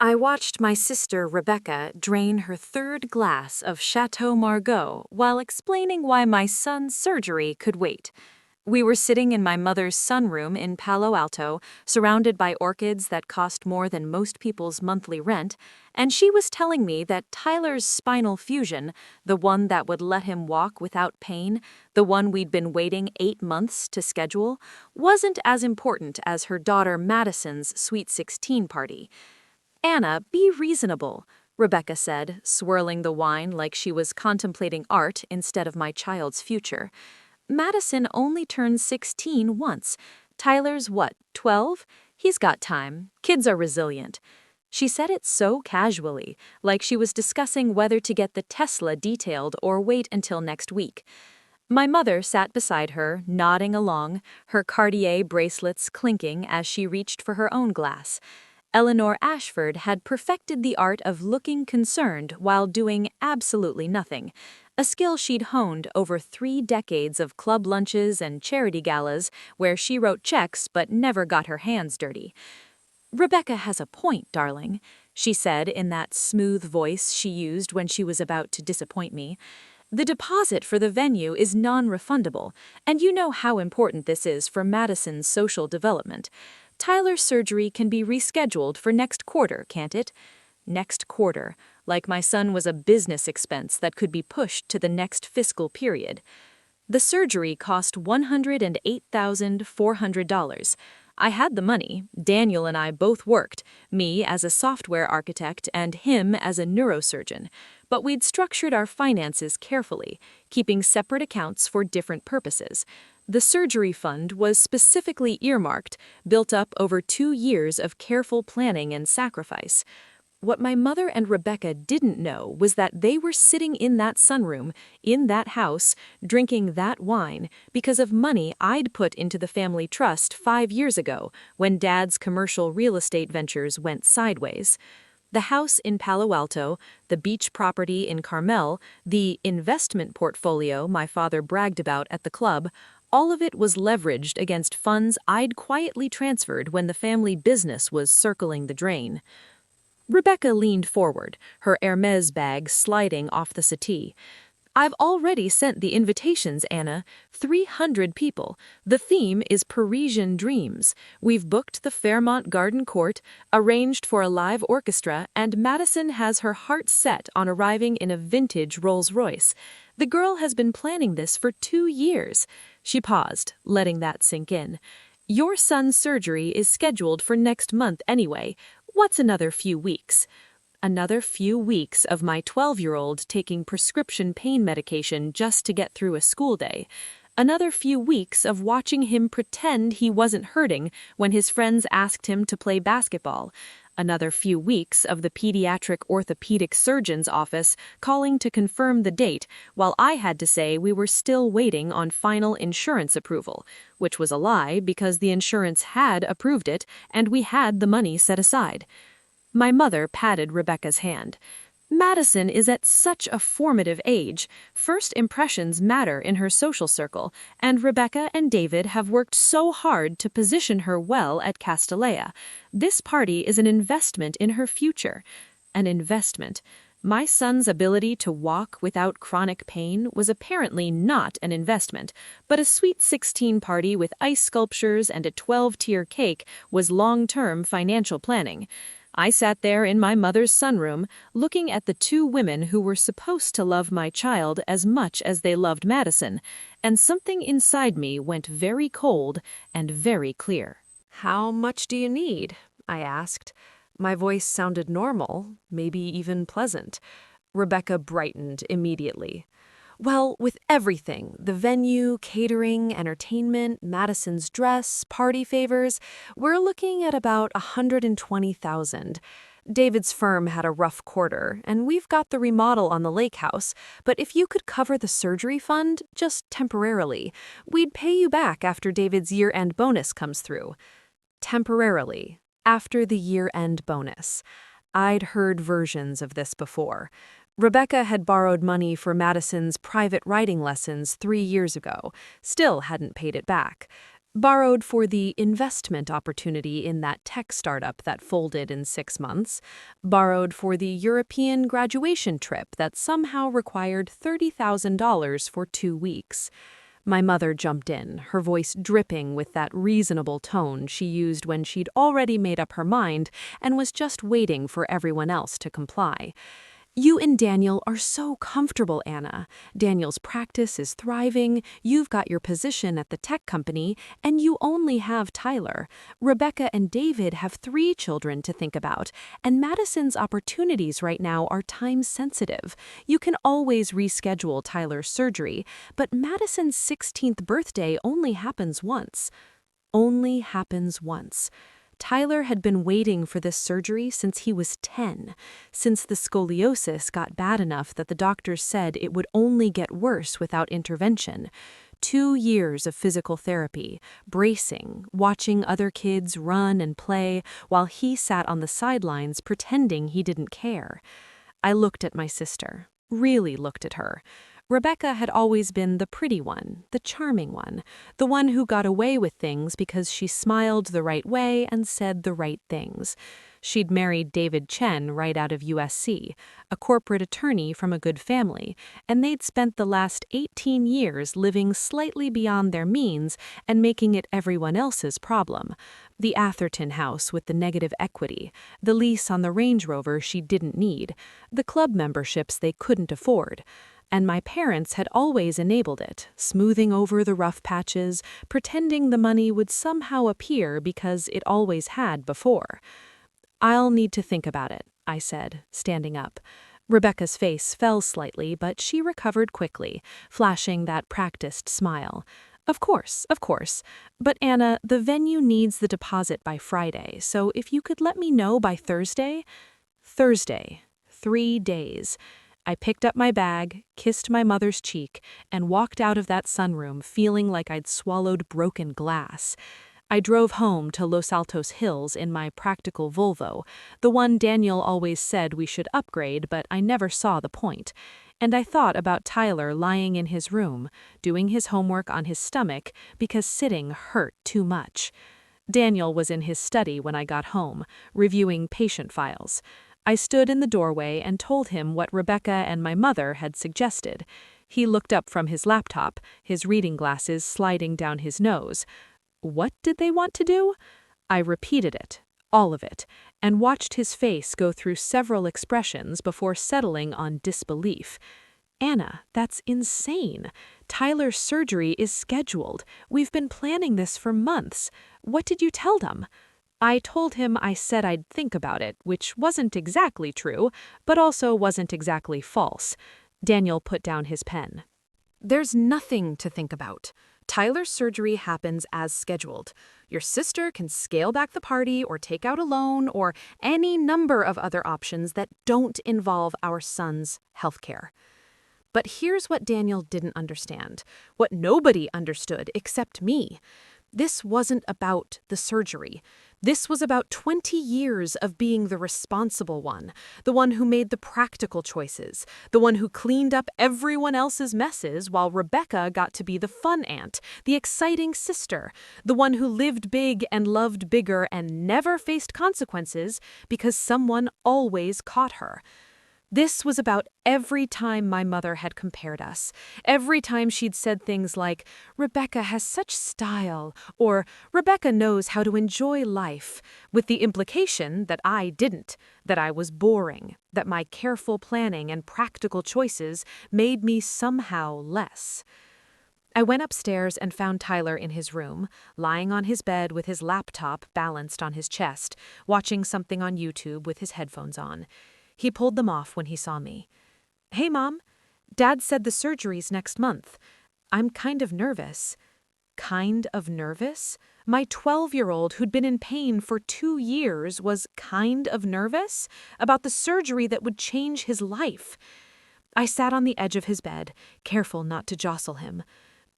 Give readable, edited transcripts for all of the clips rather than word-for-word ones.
I watched my sister Rebecca drain her third glass of Chateau Margaux while explaining why my son's surgery could wait. We were sitting in my mother's sunroom in Palo Alto, surrounded by orchids that cost more than most people's monthly rent, and she was telling me that Tyler's spinal fusion, the one that would let him walk without pain, the one we'd been waiting 8 months to schedule, wasn't as important as her daughter Madison's Sweet 16 party. "Anna, be reasonable," Rebecca said, swirling the wine like she was contemplating art instead of my child's future. "Madison only turned 16 once. Tyler's what, 12? He's got time. Kids are resilient." She said it so casually, like she was discussing whether to get the Tesla detailed or wait until next week. My mother sat beside her, nodding along, her Cartier bracelets clinking as she reached for her own glass. Eleanor Ashford had perfected the art of looking concerned while doing absolutely nothing, a skill she'd honed over 3 decades of club lunches and charity galas where she wrote checks but never got her hands dirty. "Rebecca has a point, darling," she said in that smooth voice she used when she was about to disappoint me. "The deposit for the venue is non-refundable, and you know how important this is for Madison's social development. Tyler's surgery can be rescheduled for next quarter, can't it?" Next quarter, like my son was a business expense that could be pushed to the next fiscal period. The surgery cost $108,400. I had the money. Daniel and I both worked, me as a software architect and him as a neurosurgeon. But we'd structured our finances carefully, keeping separate accounts for different purposes. The surgery fund was specifically earmarked, built up over 2 years of careful planning and sacrifice. What my mother and Rebecca didn't know was that they were sitting in that sunroom, in that house, drinking that wine because of money I'd put into the family trust 5 years ago when Dad's commercial real estate ventures went sideways. The house in Palo Alto, the beach property in Carmel, the investment portfolio my father bragged about at the club, all of it was leveraged against funds I'd quietly transferred when the family business was circling the drain. Rebecca leaned forward, her Hermes bag sliding off the settee. "I've already sent the invitations, Anna. 300 people. The theme is Parisian dreams. We've booked the Fairmont Garden Court, arranged for a live orchestra, and Madison has her heart set on arriving in a vintage Rolls-Royce. The girl has been planning this for 2 years." She paused, letting that sink in. "Your son's surgery is scheduled for next month anyway. What's another few weeks?" Another few weeks of my 12-year-old taking prescription pain medication just to get through a school day. Another few weeks of watching him pretend he wasn't hurting when his friends asked him to play basketball. Another few weeks of the pediatric orthopedic surgeon's office calling to confirm the date while I had to say we were still waiting on final insurance approval, which was a lie because the insurance had approved it and we had the money set aside. My mother patted Rebecca's hand. "Madison is at such a formative age. First impressions matter in her social circle, and Rebecca and David have worked so hard to position her well at Castellea. This party is an investment in her future." An investment. My son's ability to walk without chronic pain was apparently not an investment, but a Sweet 16 party with ice sculptures and a 12-tier cake was long-term financial planning. I sat there in my mother's sunroom, looking at the 2 women who were supposed to love my child as much as they loved Madison, and something inside me went very cold and very clear. "How much do you need?" I asked. My voice sounded normal, maybe even pleasant. Rebecca brightened immediately. "Well, with everything, the venue, catering, entertainment, Madison's dress, party favors, we're looking at about $120,000. David's firm had a rough quarter, and we've got the remodel on the lake house, but if you could cover the surgery fund, just temporarily, we'd pay you back after David's year-end bonus comes through." Temporarily, after the year-end bonus. I'd heard versions of this before. Rebecca had borrowed money for Madison's private writing lessons 3 years ago, still hadn't paid it back. Borrowed for the investment opportunity in that tech startup that folded in 6 months. Borrowed for the European graduation trip that somehow required $30,000 for 2 weeks. My mother jumped in, her voice dripping with that reasonable tone she used when she'd already made up her mind and was just waiting for everyone else to comply. You and Daniel are so comfortable, Anna. Daniel's practice is thriving, you've got your position at the tech company, and you only have Tyler. Rebecca and David have 3 children to think about, and Madison's opportunities right now are time-sensitive. You can always reschedule Tyler's surgery, but Madison's 16th birthday only happens once. Only happens once. Tyler had been waiting for this surgery since he was 10, since the scoliosis got bad enough that the doctors said it would only get worse without intervention. 2 years of physical therapy, bracing, watching other kids run and play while he sat on the sidelines pretending he didn't care. I looked at my sister, really looked at her. Rebecca had always been the pretty one, the charming one, the one who got away with things because she smiled the right way and said the right things. She'd married David Chen right out of USC, a corporate attorney from a good family, and they'd spent the last 18 years living slightly beyond their means and making it everyone else's problem. The Atherton house with the negative equity, the lease on the Range Rover she didn't need, the club memberships they couldn't afford. And my parents had always enabled it, smoothing over the rough patches, pretending the money would somehow appear because it always had before. I'll need to think about it, I said, standing up. Rebecca's face fell slightly, but she recovered quickly, flashing that practiced smile. Of course. But Anna, the venue needs the deposit by Friday, so if you could let me know by Thursday? Thursday. 3 days. I picked up my bag, kissed my mother's cheek, and walked out of that sunroom feeling like I'd swallowed broken glass. I drove home to Los Altos Hills in my practical Volvo, the one Daniel always said we should upgrade, but I never saw the point. And I thought about Tyler lying in his room, doing his homework on his stomach because sitting hurt too much. Daniel was in his study when I got home, reviewing patient files. I stood in the doorway and told him what Rebecca and my mother had suggested. He looked up from his laptop, his reading glasses sliding down his nose. What did they want to do? I repeated it, all of it, and watched his face go through several expressions before settling on disbelief. Anna, that's insane. Tyler's surgery is scheduled. We've been planning this for months. What did you tell them? I told him I said I'd think about it, which wasn't exactly true, but also wasn't exactly false. Daniel put down his pen. There's nothing to think about. Tyler's surgery happens as scheduled. Your sister can scale back the party or take out a loan or any number of other options that don't involve our son's healthcare. But here's what Daniel didn't understand, what nobody understood except me. This wasn't about the surgery. This was about 20 years of being the responsible one, the one who made the practical choices, the one who cleaned up everyone else's messes while Rebecca got to be the fun aunt, the exciting sister, the one who lived big and loved bigger and never faced consequences because someone always caught her. This was about every time my mother had compared us, every time she'd said things like, Rebecca has such style, or Rebecca knows how to enjoy life, with the implication that I didn't, that I was boring, that my careful planning and practical choices made me somehow less. I went upstairs and found Tyler in his room, lying on his bed with his laptop balanced on his chest, watching something on YouTube with his headphones on. He pulled them off when he saw me. Hey, Mom. Dad said the surgery's next month. I'm kind of nervous. Kind of nervous? My 12-year-old who'd been in pain for 2 years was kind of nervous about the surgery that would change his life. I sat on the edge of his bed, careful not to jostle him.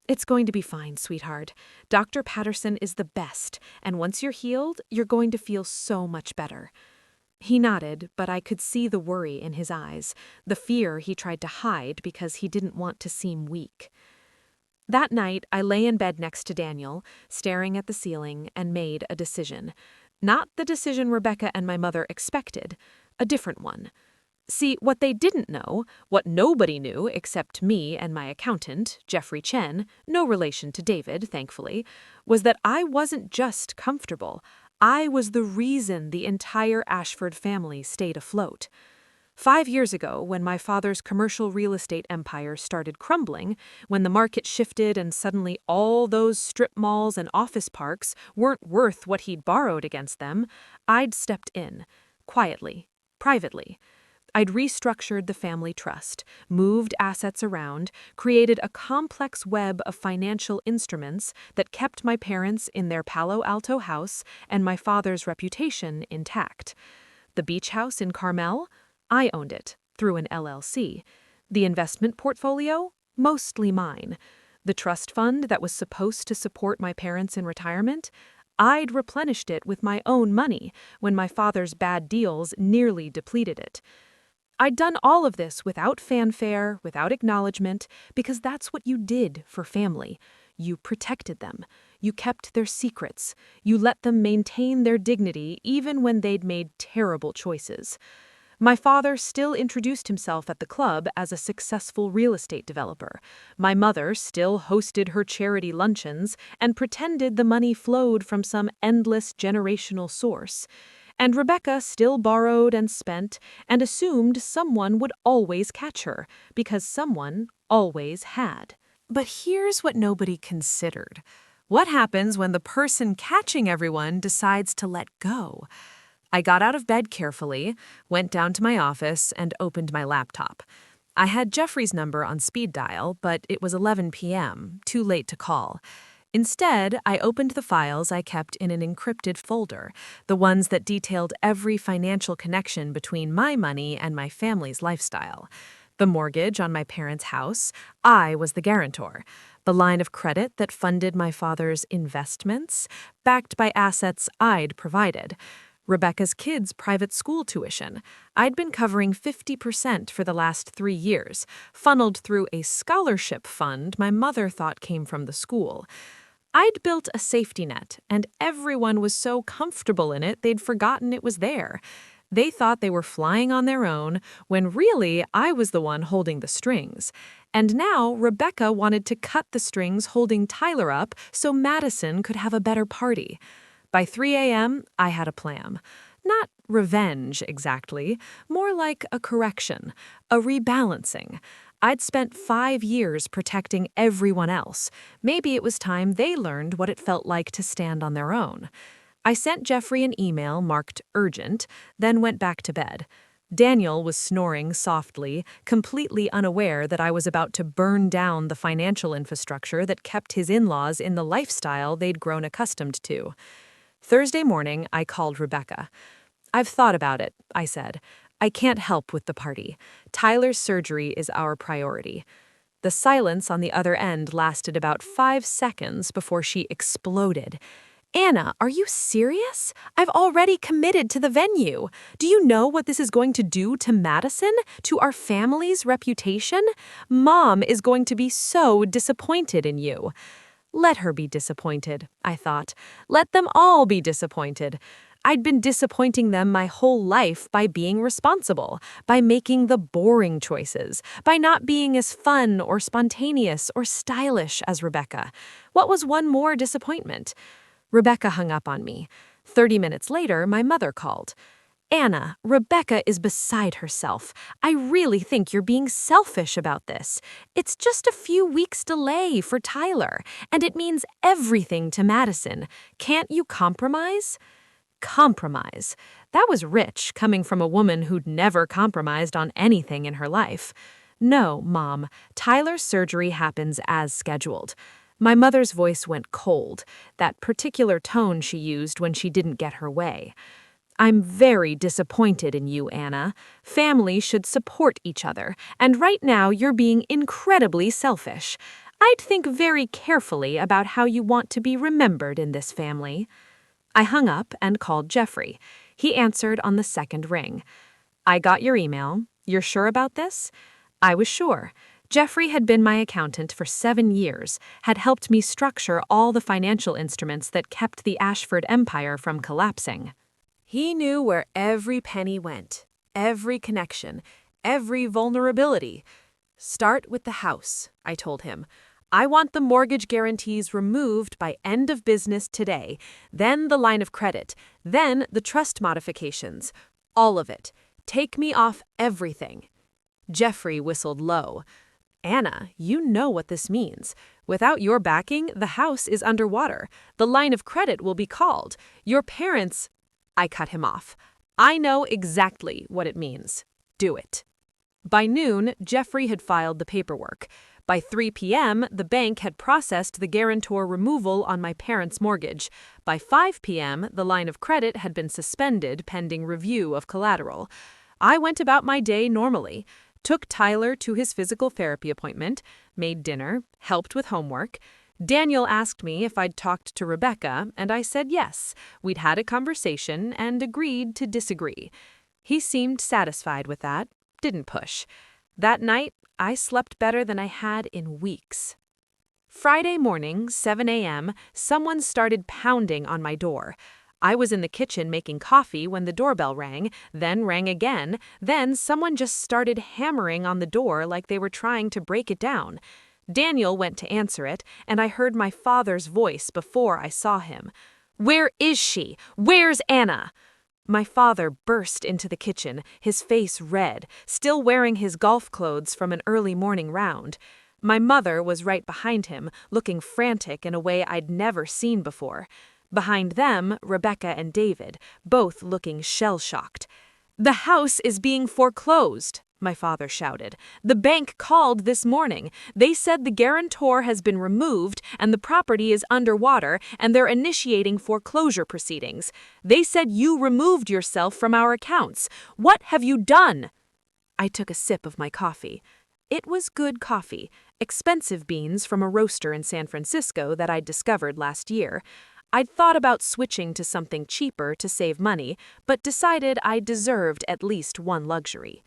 It's going to be fine, sweetheart. Dr. Patterson is the best, and once you're healed, you're going to feel so much better. He nodded, but I could see the worry in his eyes, the fear he tried to hide because he didn't want to seem weak. That night, I lay in bed next to Daniel, staring at the ceiling, and made a decision. Not the decision Rebecca and my mother expected, a different one. See, what they didn't know, what nobody knew except me and my accountant, Jeffrey Chen, no relation to David, thankfully, was that I wasn't just comfortable. I was the reason the entire Ashford family stayed afloat. 5 years ago, when my father's commercial real estate empire started crumbling, when the market shifted and suddenly all those strip malls and office parks weren't worth what he'd borrowed against them, I'd stepped in, quietly, privately. I'd restructured the family trust, moved assets around, created a complex web of financial instruments that kept my parents in their Palo Alto house and my father's reputation intact. The beach house in Carmel? I owned it, through an LLC. The investment portfolio? Mostly mine. The trust fund that was supposed to support my parents in retirement? I'd replenished it with my own money when my father's bad deals nearly depleted it. I'd done all of this without fanfare, without acknowledgement, because that's what you did for family. You protected them. You kept their secrets. You let them maintain their dignity even when they'd made terrible choices. My father still introduced himself at the club as a successful real estate developer. My mother still hosted her charity luncheons and pretended the money flowed from some endless generational source. And Rebecca still borrowed and spent and assumed someone would always catch her, because someone always had. But here's what nobody considered. What happens when the person catching everyone decides to let go? I got out of bed carefully, went down to my office, and opened my laptop. I had Jeffrey's number on speed dial, but it was 11 p.m., too late to call. Instead, I opened the files I kept in an encrypted folder, the ones that detailed every financial connection between my money and my family's lifestyle. The mortgage on my parents' house, I was the guarantor. The line of credit that funded my father's investments, backed by assets I'd provided. Rebecca's kids' private school tuition. I'd been covering 50% for the last 3 years, funneled through a scholarship fund my mother thought came from the school. I'd built a safety net, and everyone was so comfortable in it they'd forgotten it was there. They thought they were flying on their own, when really I was the one holding the strings. And now Rebecca wanted to cut the strings holding Tyler up so Madison could have a better party. By 3 a.m., I had a plan. Not revenge, exactly, more like a correction, a rebalancing. I'd spent 5 years protecting everyone else. Maybe it was time they learned what it felt like to stand on their own. I sent Jeffrey an email marked urgent, then went back to bed. Daniel was snoring softly, completely unaware that I was about to burn down the financial infrastructure that kept his in-laws in the lifestyle they'd grown accustomed to. Thursday morning, I called Rebecca. "I've thought about it," I said. "I can't help with the party. Tyler's surgery is our priority." The silence on the other end lasted about 5 seconds before she exploded. "Anna, are you serious? I've already committed to the venue. Do you know what this is going to do to Madison, to our family's reputation? Mom is going to be so disappointed in you." Let her be disappointed, I thought. Let them all be disappointed. I'd been disappointing them my whole life by being responsible, by making the boring choices, by not being as fun or spontaneous or stylish as Rebecca. What was one more disappointment? Rebecca hung up on me. 30 minutes later, my mother called. "Anna, Rebecca is beside herself. I really think you're being selfish about this. It's just a few weeks' delay for Tyler, and it means everything to Madison. Can't you compromise?" Compromise. That was rich, coming from a woman who'd never compromised on anything in her life. "No, Mom, Tyler's surgery happens as scheduled." My mother's voice went cold, that particular tone she used when she didn't get her way. "I'm very disappointed in you, Anna. Families should support each other, and right now you're being incredibly selfish. I'd think very carefully about how you want to be remembered in this family." I hung up and called Jeffrey. He answered on the second ring. "I got your email. You're sure about this?" I was sure. Jeffrey had been my accountant for 7 years, had helped me structure all the financial instruments that kept the Ashford empire from collapsing. He knew where every penny went, every connection, every vulnerability. Start with the house, I told him. I want the mortgage guarantees removed by end of business today, then the line of credit, then the trust modifications. All of it. Take me off everything. Jeffrey whistled low. Anna, you know what this means. Without your backing, the house is underwater. The line of credit will be called. Your parents... I cut him off. I know exactly what it means. Do it. By noon, Jeffrey had filed the paperwork. By 3 p.m., the bank had processed the guarantor removal on my parents' mortgage. By 5 p.m., the line of credit had been suspended pending review of collateral. I went about my day normally. Took Tyler to his physical therapy appointment, made dinner, helped with homework. Daniel asked me if I'd talked to Rebecca, and I said yes. We'd had a conversation and agreed to disagree. He seemed satisfied with that, didn't push. That night, I slept better than I had in weeks. Friday morning, 7 a.m., someone started pounding on my door. I was in the kitchen making coffee when the doorbell rang, then rang again, then someone just started hammering on the door like they were trying to break it down. Daniel went to answer it, and I heard my father's voice before I saw him. "Where is she? Where's Anna?" My father burst into the kitchen, his face red, still wearing his golf clothes from an early morning round. My mother was right behind him, looking frantic in a way I'd never seen before. Behind them, Rebecca and David, both looking shell-shocked. "The house is being foreclosed," my father shouted. "The bank called this morning. They said the guarantor has been removed and the property is underwater and they're initiating foreclosure proceedings. They said you removed yourself from our accounts. What have you done?" I took a sip of my coffee. It was good coffee, expensive beans from a roaster in San Francisco that I'd discovered last year. I'd thought about switching to something cheaper to save money, but decided I deserved at least one luxury.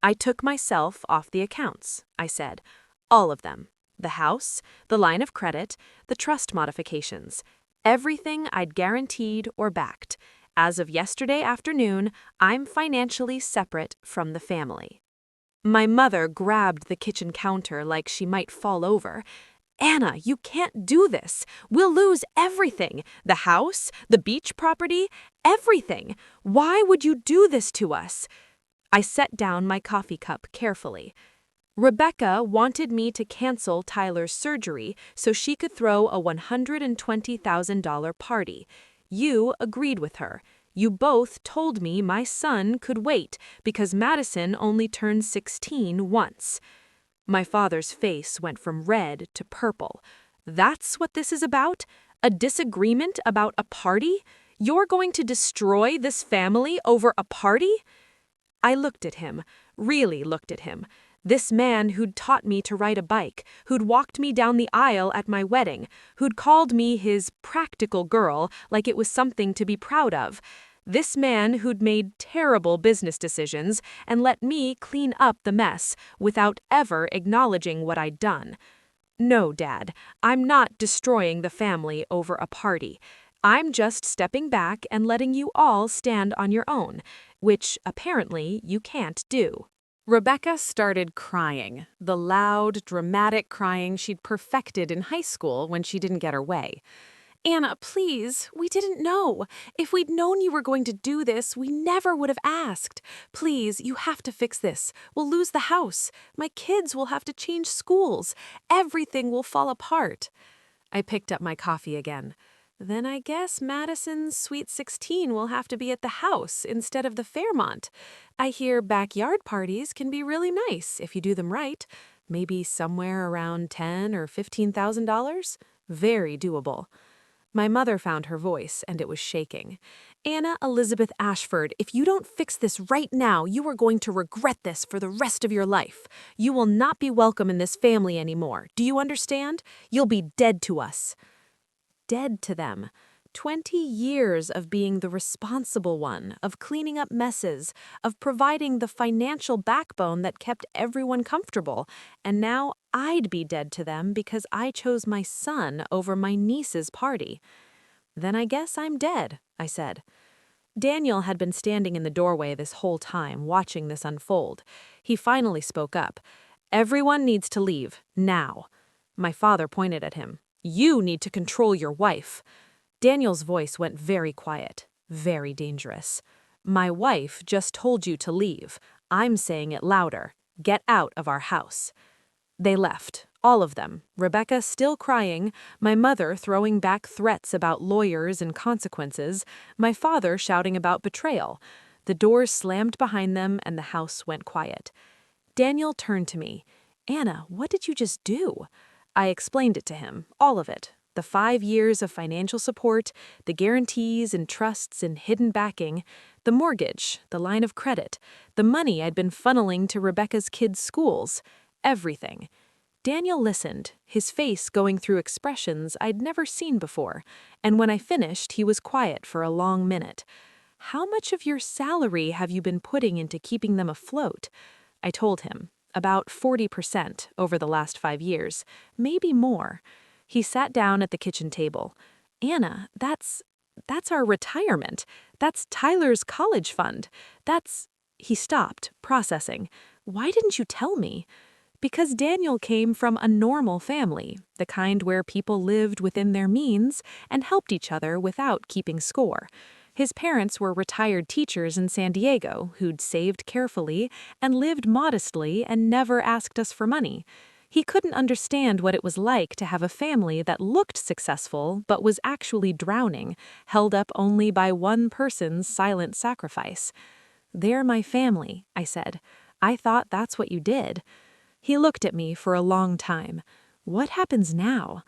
I took myself off the accounts, I said. All of them. The house, the line of credit, the trust modifications. Everything I'd guaranteed or backed. As of yesterday afternoon, I'm financially separate from the family. My mother grabbed the kitchen counter like she might fall over. "Anna, you can't do this. We'll lose everything. The house, the beach property, everything. Why would you do this to us?" I set down my coffee cup carefully. Rebecca wanted me to cancel Tyler's surgery so she could throw a $120,000 party. You agreed with her. You both told me my son could wait because Madison only turned 16 once. My father's face went from red to purple. "That's what this is about? A disagreement about a party? You're going to destroy this family over a party?" I looked at him, really looked at him. This man who'd taught me to ride a bike, who'd walked me down the aisle at my wedding, who'd called me his practical girl like it was something to be proud of. This man who'd made terrible business decisions and let me clean up the mess without ever acknowledging what I'd done. No, Dad, I'm not destroying the family over a party. I'm just stepping back and letting you all stand on your own, which apparently you can't do. Rebecca started crying, the loud, dramatic crying she'd perfected in high school when she didn't get her way. "Anna, please, we didn't know. If we'd known you were going to do this, we never would have asked. Please, you have to fix this. We'll lose the house. My kids will have to change schools. Everything will fall apart." I picked up my coffee again. Then I guess Madison's Sweet 16 will have to be at the house instead of the Fairmont. I hear backyard parties can be really nice if you do them right. Maybe somewhere around $10,000 or $15,000. Very doable. My mother found her voice, and it was shaking. "Anna Elizabeth Ashford, if you don't fix this right now, you are going to regret this for the rest of your life. You will not be welcome in this family anymore. Do you understand? You'll be dead to us." Dead to them. 20 years of being the responsible one, of cleaning up messes, of providing the financial backbone that kept everyone comfortable, and now I'd be dead to them because I chose my son over my niece's party. Then I guess I'm dead, I said. Daniel had been standing in the doorway this whole time, watching this unfold. He finally spoke up. Everyone needs to leave, now. My father pointed at him. You need to control your wife. Daniel's voice went very quiet, very dangerous. My wife just told you to leave. I'm saying it louder. Get out of our house. They left, all of them, Rebecca still crying, my mother throwing back threats about lawyers and consequences, my father shouting about betrayal. The doors slammed behind them and the house went quiet. Daniel turned to me. Anna, what did you just do? I explained it to him, all of it. The 5 years of financial support, the guarantees and trusts and hidden backing, the mortgage, the line of credit, the money I'd been funneling to Rebecca's kids' schools, everything. Daniel listened, his face going through expressions I'd never seen before, and when I finished, he was quiet for a long minute. How much of your salary have you been putting into keeping them afloat? I told him, about 40% over the last 5 years, maybe more. He sat down at the kitchen table. Anna, that's our retirement. That's Tyler's college fund. He stopped, processing. Why didn't you tell me? Because Daniel came from a normal family, the kind where people lived within their means and helped each other without keeping score. His parents were retired teachers in San Diego who'd saved carefully and lived modestly and never asked us for money. He couldn't understand what it was like to have a family that looked successful but was actually drowning, held up only by one person's silent sacrifice. They're my family, I said. I thought that's what you did. He looked at me for a long time. What happens now?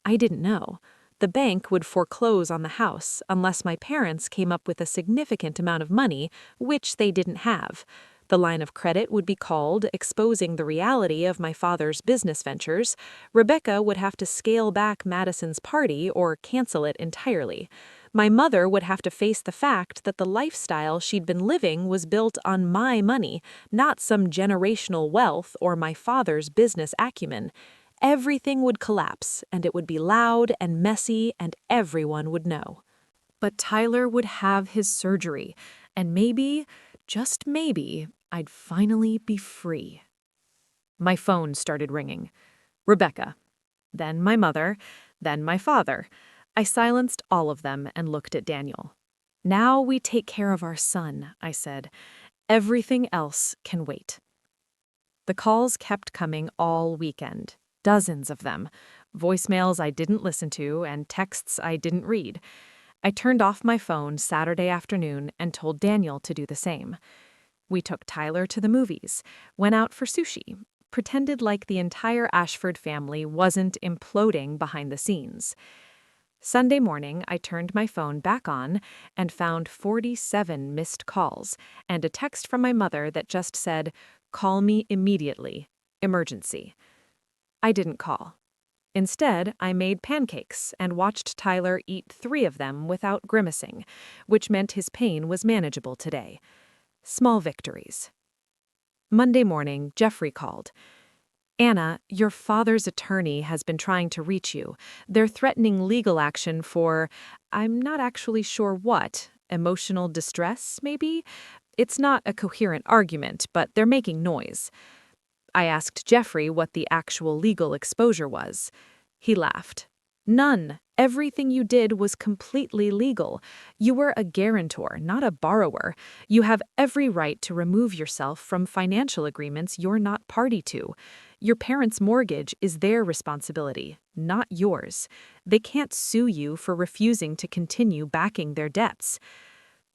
I didn't know. The bank would foreclose on the house unless my parents came up with a significant amount of money, which they didn't have. The line of credit would be called, exposing the reality of my father's business ventures. Rebecca would have to scale back Madison's party or cancel it entirely. My mother would have to face the fact that the lifestyle she'd been living was built on my money, not some generational wealth or my father's business acumen. Everything would collapse, and it would be loud and messy, and everyone would know. But Tyler would have his surgery, and maybe, just maybe, I'd finally be free. My phone started ringing. Rebecca. Then my mother. Then my father. I silenced all of them and looked at Daniel. Now we take care of our son, I said. Everything else can wait. The calls kept coming all weekend. Dozens of them. Voicemails I didn't listen to and texts I didn't read. I turned off my phone Saturday afternoon and told Daniel to do the same. We took Tyler to the movies, went out for sushi, pretended like the entire Ashford family wasn't imploding behind the scenes. Sunday morning, I turned my phone back on and found 47 missed calls and a text from my mother that just said, "Call me immediately. Emergency." I didn't call. Instead, I made pancakes and watched Tyler eat 3 of them without grimacing, which meant his pain was manageable today. Small victories. Monday morning, Jeffrey called. Anna, your father's attorney has been trying to reach you. They're threatening legal action for, I'm not actually sure what, emotional distress, maybe? It's not a coherent argument, but they're making noise. I asked Jeffrey what the actual legal exposure was. He laughed. None. Everything you did was completely legal. You were a guarantor, not a borrower. You have every right to remove yourself from financial agreements you're not party to. Your parents' mortgage is their responsibility, not yours. They can't sue you for refusing to continue backing their debts.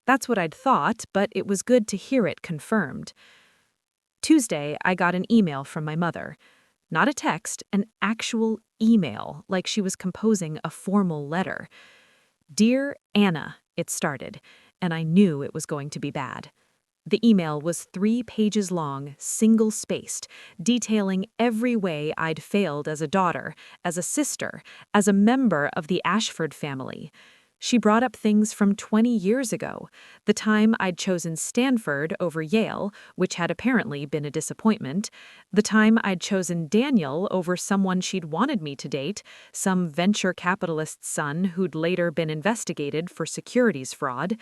That's what I'd thought, but it was good to hear it confirmed. Tuesday, I got an email from my mother. Not a text, an actual email, like she was composing a formal letter. Dear Anna, it started, and I knew it was going to be bad. The email was 3 pages long, single-spaced, detailing every way I'd failed as a daughter, as a sister, as a member of the Ashford family. She brought up things from 20 years ago, the time I'd chosen Stanford over Yale, which had apparently been a disappointment, the time I'd chosen Daniel over someone she'd wanted me to date, some venture capitalist's son who'd later been investigated for securities fraud.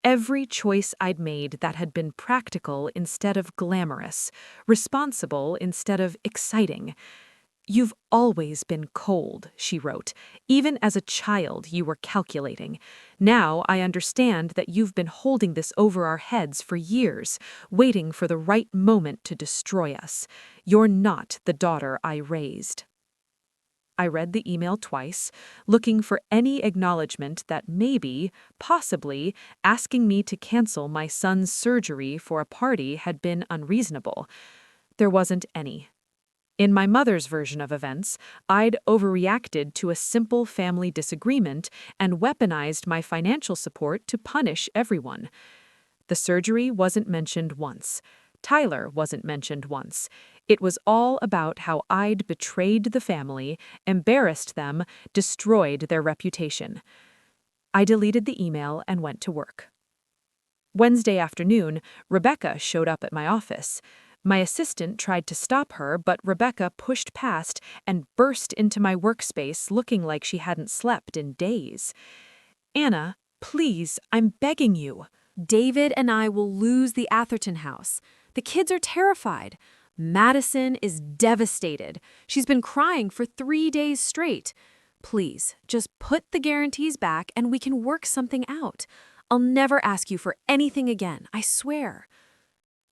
Every choice I'd made that had been practical instead of glamorous, responsible instead of exciting. "You've always been cold," she wrote. "Even as a child, you were calculating. Now I understand that you've been holding this over our heads for years, waiting for the right moment to destroy us. You're not the daughter I raised." I read the email twice, looking for any acknowledgement that maybe, possibly, asking me to cancel my son's surgery for a party had been unreasonable. There wasn't any. In my mother's version of events, I'd overreacted to a simple family disagreement and weaponized my financial support to punish everyone. The surgery wasn't mentioned once. Tyler wasn't mentioned once. It was all about how I'd betrayed the family, embarrassed them, destroyed their reputation. I deleted the email and went to work. Wednesday afternoon, Rebecca showed up at my office. My assistant tried to stop her, but Rebecca pushed past and burst into my workspace looking like she hadn't slept in days. "Anna, please, I'm begging you. David and I will lose the Atherton house. The kids are terrified. Madison is devastated. She's been crying for 3 days straight. Please, just put the guarantees back and we can work something out. I'll never ask you for anything again, I swear."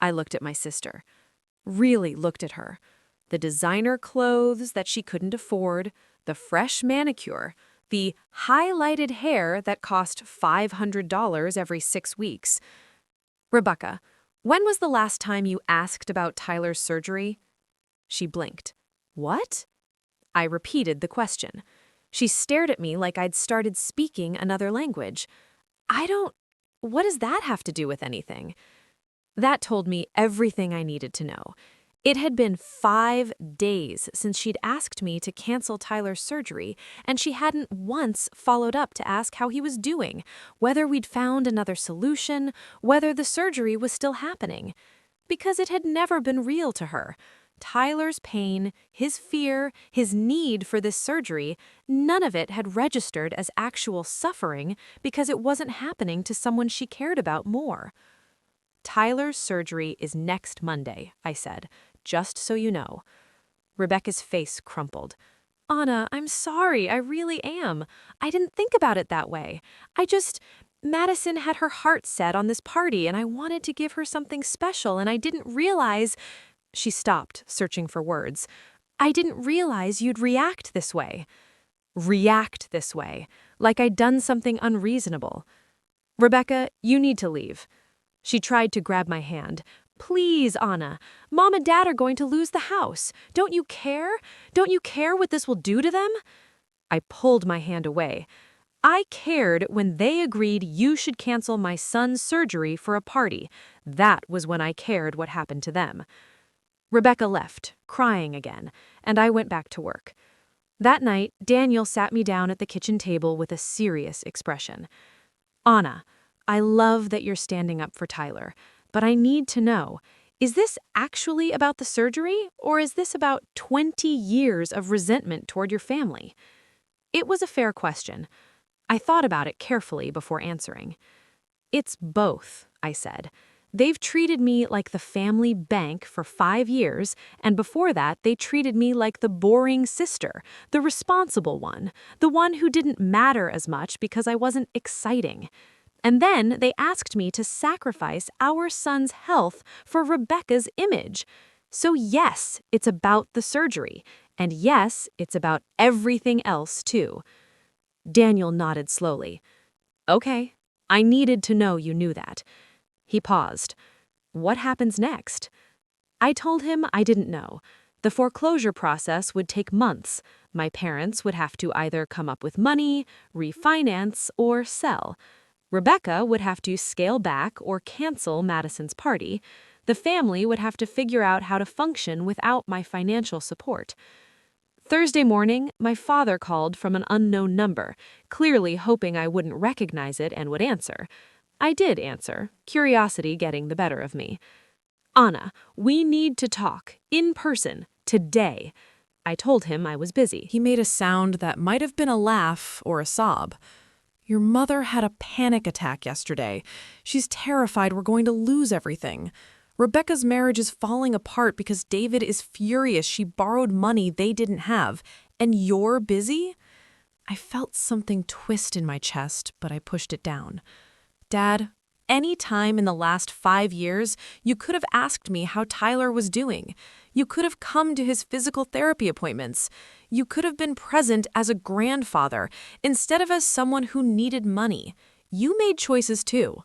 I looked at my sister. Really looked at her. The designer clothes that she couldn't afford, the fresh manicure, the highlighted hair that cost $500 every 6 weeks. "Rebecca, when was the last time you asked about Tyler's surgery?" She blinked. "What?" I repeated the question. She stared at me like I'd started speaking another language. What does that have to do with anything?" That told me everything I needed to know. It had been 5 days since she'd asked me to cancel Tyler's surgery, and she hadn't once followed up to ask how he was doing, whether we'd found another solution, whether the surgery was still happening. Because it had never been real to her. Tyler's pain, his fear, his need for this surgery, none of it had registered as actual suffering because it wasn't happening to someone she cared about more. "Tyler's surgery is next Monday," I said, "just so you know." Rebecca's face crumpled. "Anna, I'm sorry, I really am. I didn't think about it that way. Madison had her heart set on this party and I wanted to give her something special and I didn't realize—" She stopped, searching for words. "I didn't realize you'd react this way." React this way, like I'd done something unreasonable. "Rebecca, you need to leave." She tried to grab my hand. "Please, Anna. Mom and Dad are going to lose the house. Don't you care? Don't you care what this will do to them?" I pulled my hand away. "I cared when they agreed you should cancel my son's surgery for a party. That was when I cared what happened to them." Rebecca left, crying again, and I went back to work. That night, Daniel sat me down at the kitchen table with a serious expression. "Anna, I love that you're standing up for Tyler, but I need to know, is this actually about the surgery, or is this about 20 years of resentment toward your family?" It was a fair question. I thought about it carefully before answering. "It's both," I said. "They've treated me like the family bank for 5 years, and before that they treated me like the boring sister, the responsible one, the one who didn't matter as much because I wasn't exciting. And then they asked me to sacrifice our son's health for Rebecca's image. So yes, it's about the surgery. And yes, it's about everything else too." Daniel nodded slowly. "Okay, I needed to know you knew that." He paused. "What happens next?" I told him I didn't know. The foreclosure process would take months. My parents would have to either come up with money, refinance, or sell. Rebecca would have to scale back or cancel Madison's party. The family would have to figure out how to function without my financial support. Thursday morning, my father called from an unknown number, clearly hoping I wouldn't recognize it and would answer. I did answer, curiosity getting the better of me. Anna, we need to talk, in person, today. I told him I was busy. He made a sound that might have been a laugh or a sob. Your mother had a panic attack yesterday. She's terrified we're going to lose everything. Rebecca's marriage is falling apart because David is furious she borrowed money they didn't have. And you're busy? I felt something twist in my chest, but I pushed it down. Dad, any time in the last 5 years, you could have asked me how Tyler was doing. You could have come to his physical therapy appointments. You could have been present as a grandfather instead of as someone who needed money. You made choices too.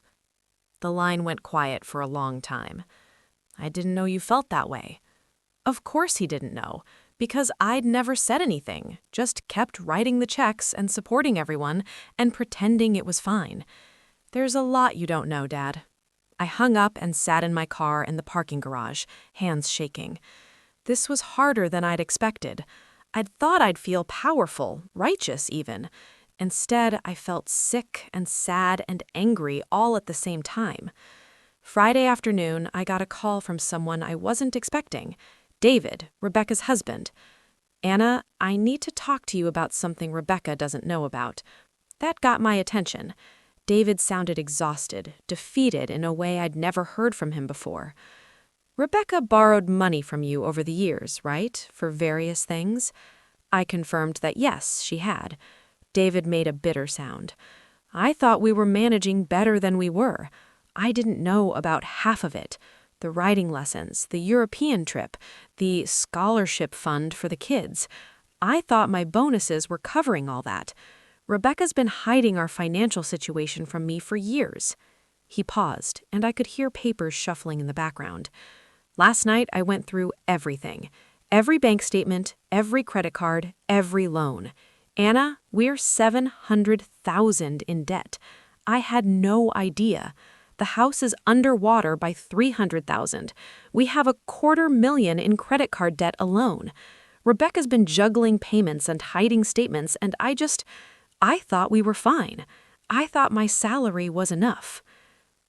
The line went quiet for a long time. I didn't know you felt that way. Of course he didn't know, because I'd never said anything, just kept writing the checks and supporting everyone and pretending it was fine. There's a lot you don't know, Dad. I hung up and sat in my car in the parking garage, hands shaking. This was harder than I'd expected. I'd thought I'd feel powerful, righteous even. Instead, I felt sick and sad and angry all at the same time. Friday afternoon, I got a call from someone I wasn't expecting. David, Rebecca's husband. Anna, I need to talk to you about something Rebecca doesn't know about. That got my attention. David sounded exhausted, defeated in a way I'd never heard from him before. Rebecca borrowed money from you over the years, right? For various things? I confirmed that yes, she had. David made a bitter sound. I thought we were managing better than we were. I didn't know about half of it. The writing lessons, the European trip, the scholarship fund for the kids. I thought my bonuses were covering all that. Rebecca's been hiding our financial situation from me for years. He paused, and I could hear papers shuffling in the background. Last night, I went through everything. Every bank statement, every credit card, every loan. Anna, we're $700,000 in debt. I had no idea. The house is underwater by $300,000. We have $250,000 in credit card debt alone. Rebecca's been juggling payments and hiding statements, and I thought we were fine. I thought my salary was enough.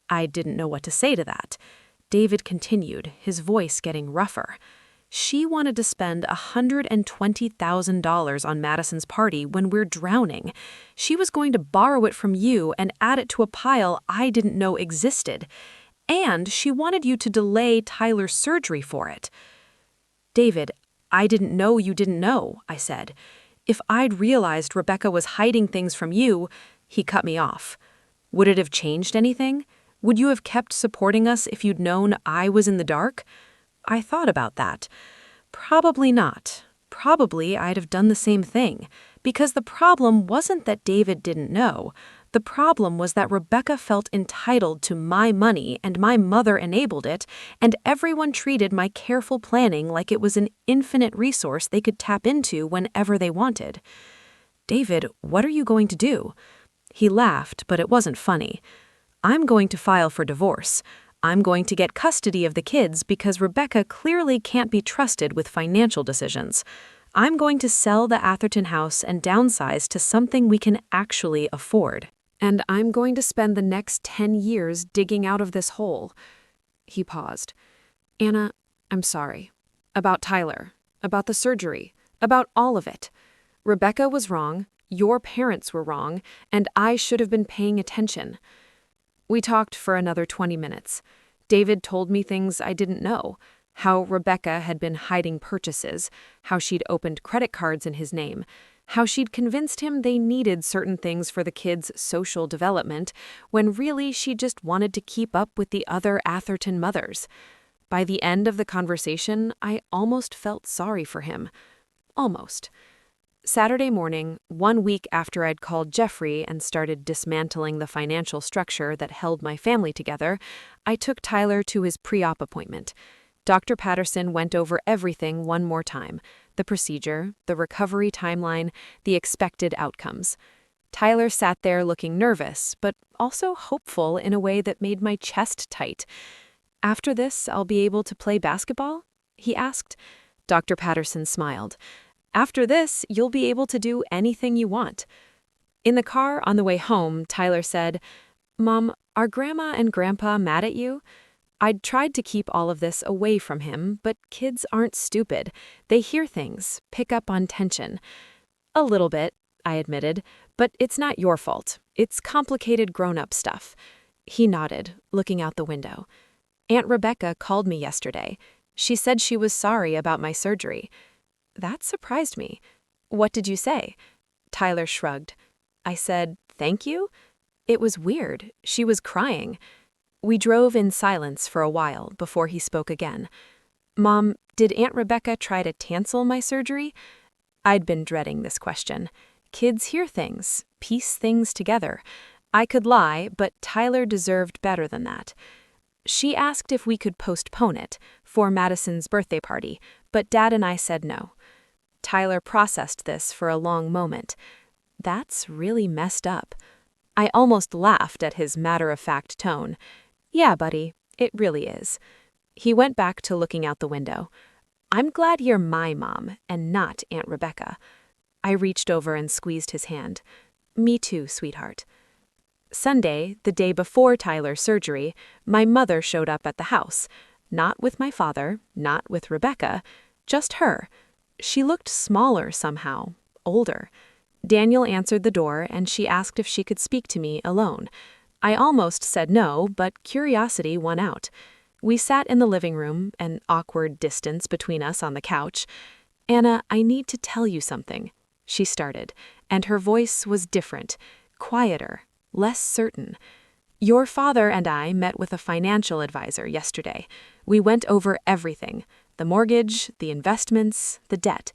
I didn't know what to say to that. David continued, his voice getting rougher. She wanted to spend $120,000 on Madison's party when we're drowning. She was going to borrow it from you and add it to a pile I didn't know existed. And she wanted you to delay Tyler's surgery for it. David, I didn't know you didn't know, I said. If I'd realized Rebecca was hiding things from you, he cut me off. Would it have changed anything? Would you have kept supporting us if you'd known I was in the dark? I thought about that. Probably not. Probably I'd have done the same thing, because the problem wasn't that David didn't know. The problem was that Rebecca felt entitled to my money and my mother enabled it, and everyone treated my careful planning like it was an infinite resource they could tap into whenever they wanted. David, what are you going to do? He laughed, but it wasn't funny. I'm going to file for divorce. I'm going to get custody of the kids because Rebecca clearly can't be trusted with financial decisions. I'm going to sell the Atherton house and downsize to something we can actually afford. And I'm going to spend the next 10 years digging out of this hole. He paused. Anna, I'm sorry. About Tyler. About the surgery. About all of it. Rebecca was wrong. Your parents were wrong. And I should have been paying attention. We talked for another 20 minutes. David told me things I didn't know. How Rebecca had been hiding purchases. How she'd opened credit cards in his name. How she'd convinced him they needed certain things for the kids' social development, when really she just wanted to keep up with the other Atherton mothers. By the end of the conversation, I almost felt sorry for him. Almost. Saturday morning, 1 week after I'd called Jeffrey and started dismantling the financial structure that held my family together, I took Tyler to his pre-op appointment. Dr. Patterson went over everything one more time, the procedure, the recovery timeline, the expected outcomes. Tyler sat there looking nervous, but also hopeful in a way that made my chest tight. After this, I'll be able to play basketball? He asked. Dr. Patterson smiled. After this, you'll be able to do anything you want." In the car on the way home, Tyler said, "Mom, are Grandma and Grandpa mad at you?" I'd tried to keep all of this away from him, but kids aren't stupid. They hear things, pick up on tension. "A little bit," I admitted, "but it's not your fault. It's complicated grown-up stuff." He nodded, looking out the window. "Aunt Rebecca called me yesterday. She said she was sorry about my surgery." That surprised me. "What did you say?" Tyler shrugged. I said, "Thank you?" It was weird. She was crying. We drove in silence for a while before he spoke again. "Mom, did Aunt Rebecca try to cancel my surgery?" I'd been dreading this question. Kids hear things, piece things together. I could lie, but Tyler deserved better than that. "She asked if we could postpone it for Madison's birthday party, but Dad and I said no." Tyler processed this for a long moment. That's really messed up. I almost laughed at his matter-of-fact tone. "Yeah, buddy, it really is." He went back to looking out the window. "I'm glad you're my mom and not Aunt Rebecca." I reached over and squeezed his hand. "Me too, sweetheart." Sunday, the day before Tyler's surgery, my mother showed up at the house. Not with my father, not with Rebecca, just her. She looked smaller somehow, older. Daniel answered the door and she asked if she could speak to me alone. I almost said no, but curiosity won out. We sat in the living room, an awkward distance between us on the couch. "Anna, I need to tell you something," she started, and her voice was different, quieter, less certain. "Your father and I met with a financial advisor yesterday. We went over everything, the mortgage, the investments, the debt.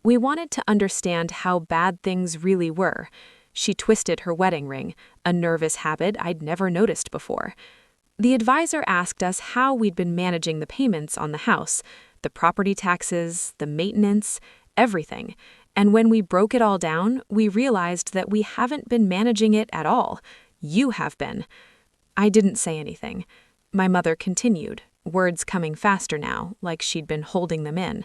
We wanted to understand how bad things really were." She twisted her wedding ring, a nervous habit I'd never noticed before. "The advisor asked us how we'd been managing the payments on the house, the property taxes, the maintenance, everything. And when we broke it all down, we realized that we haven't been managing it at all. You have been." I didn't say anything. My mother continued, words coming faster now, like she'd been holding them in.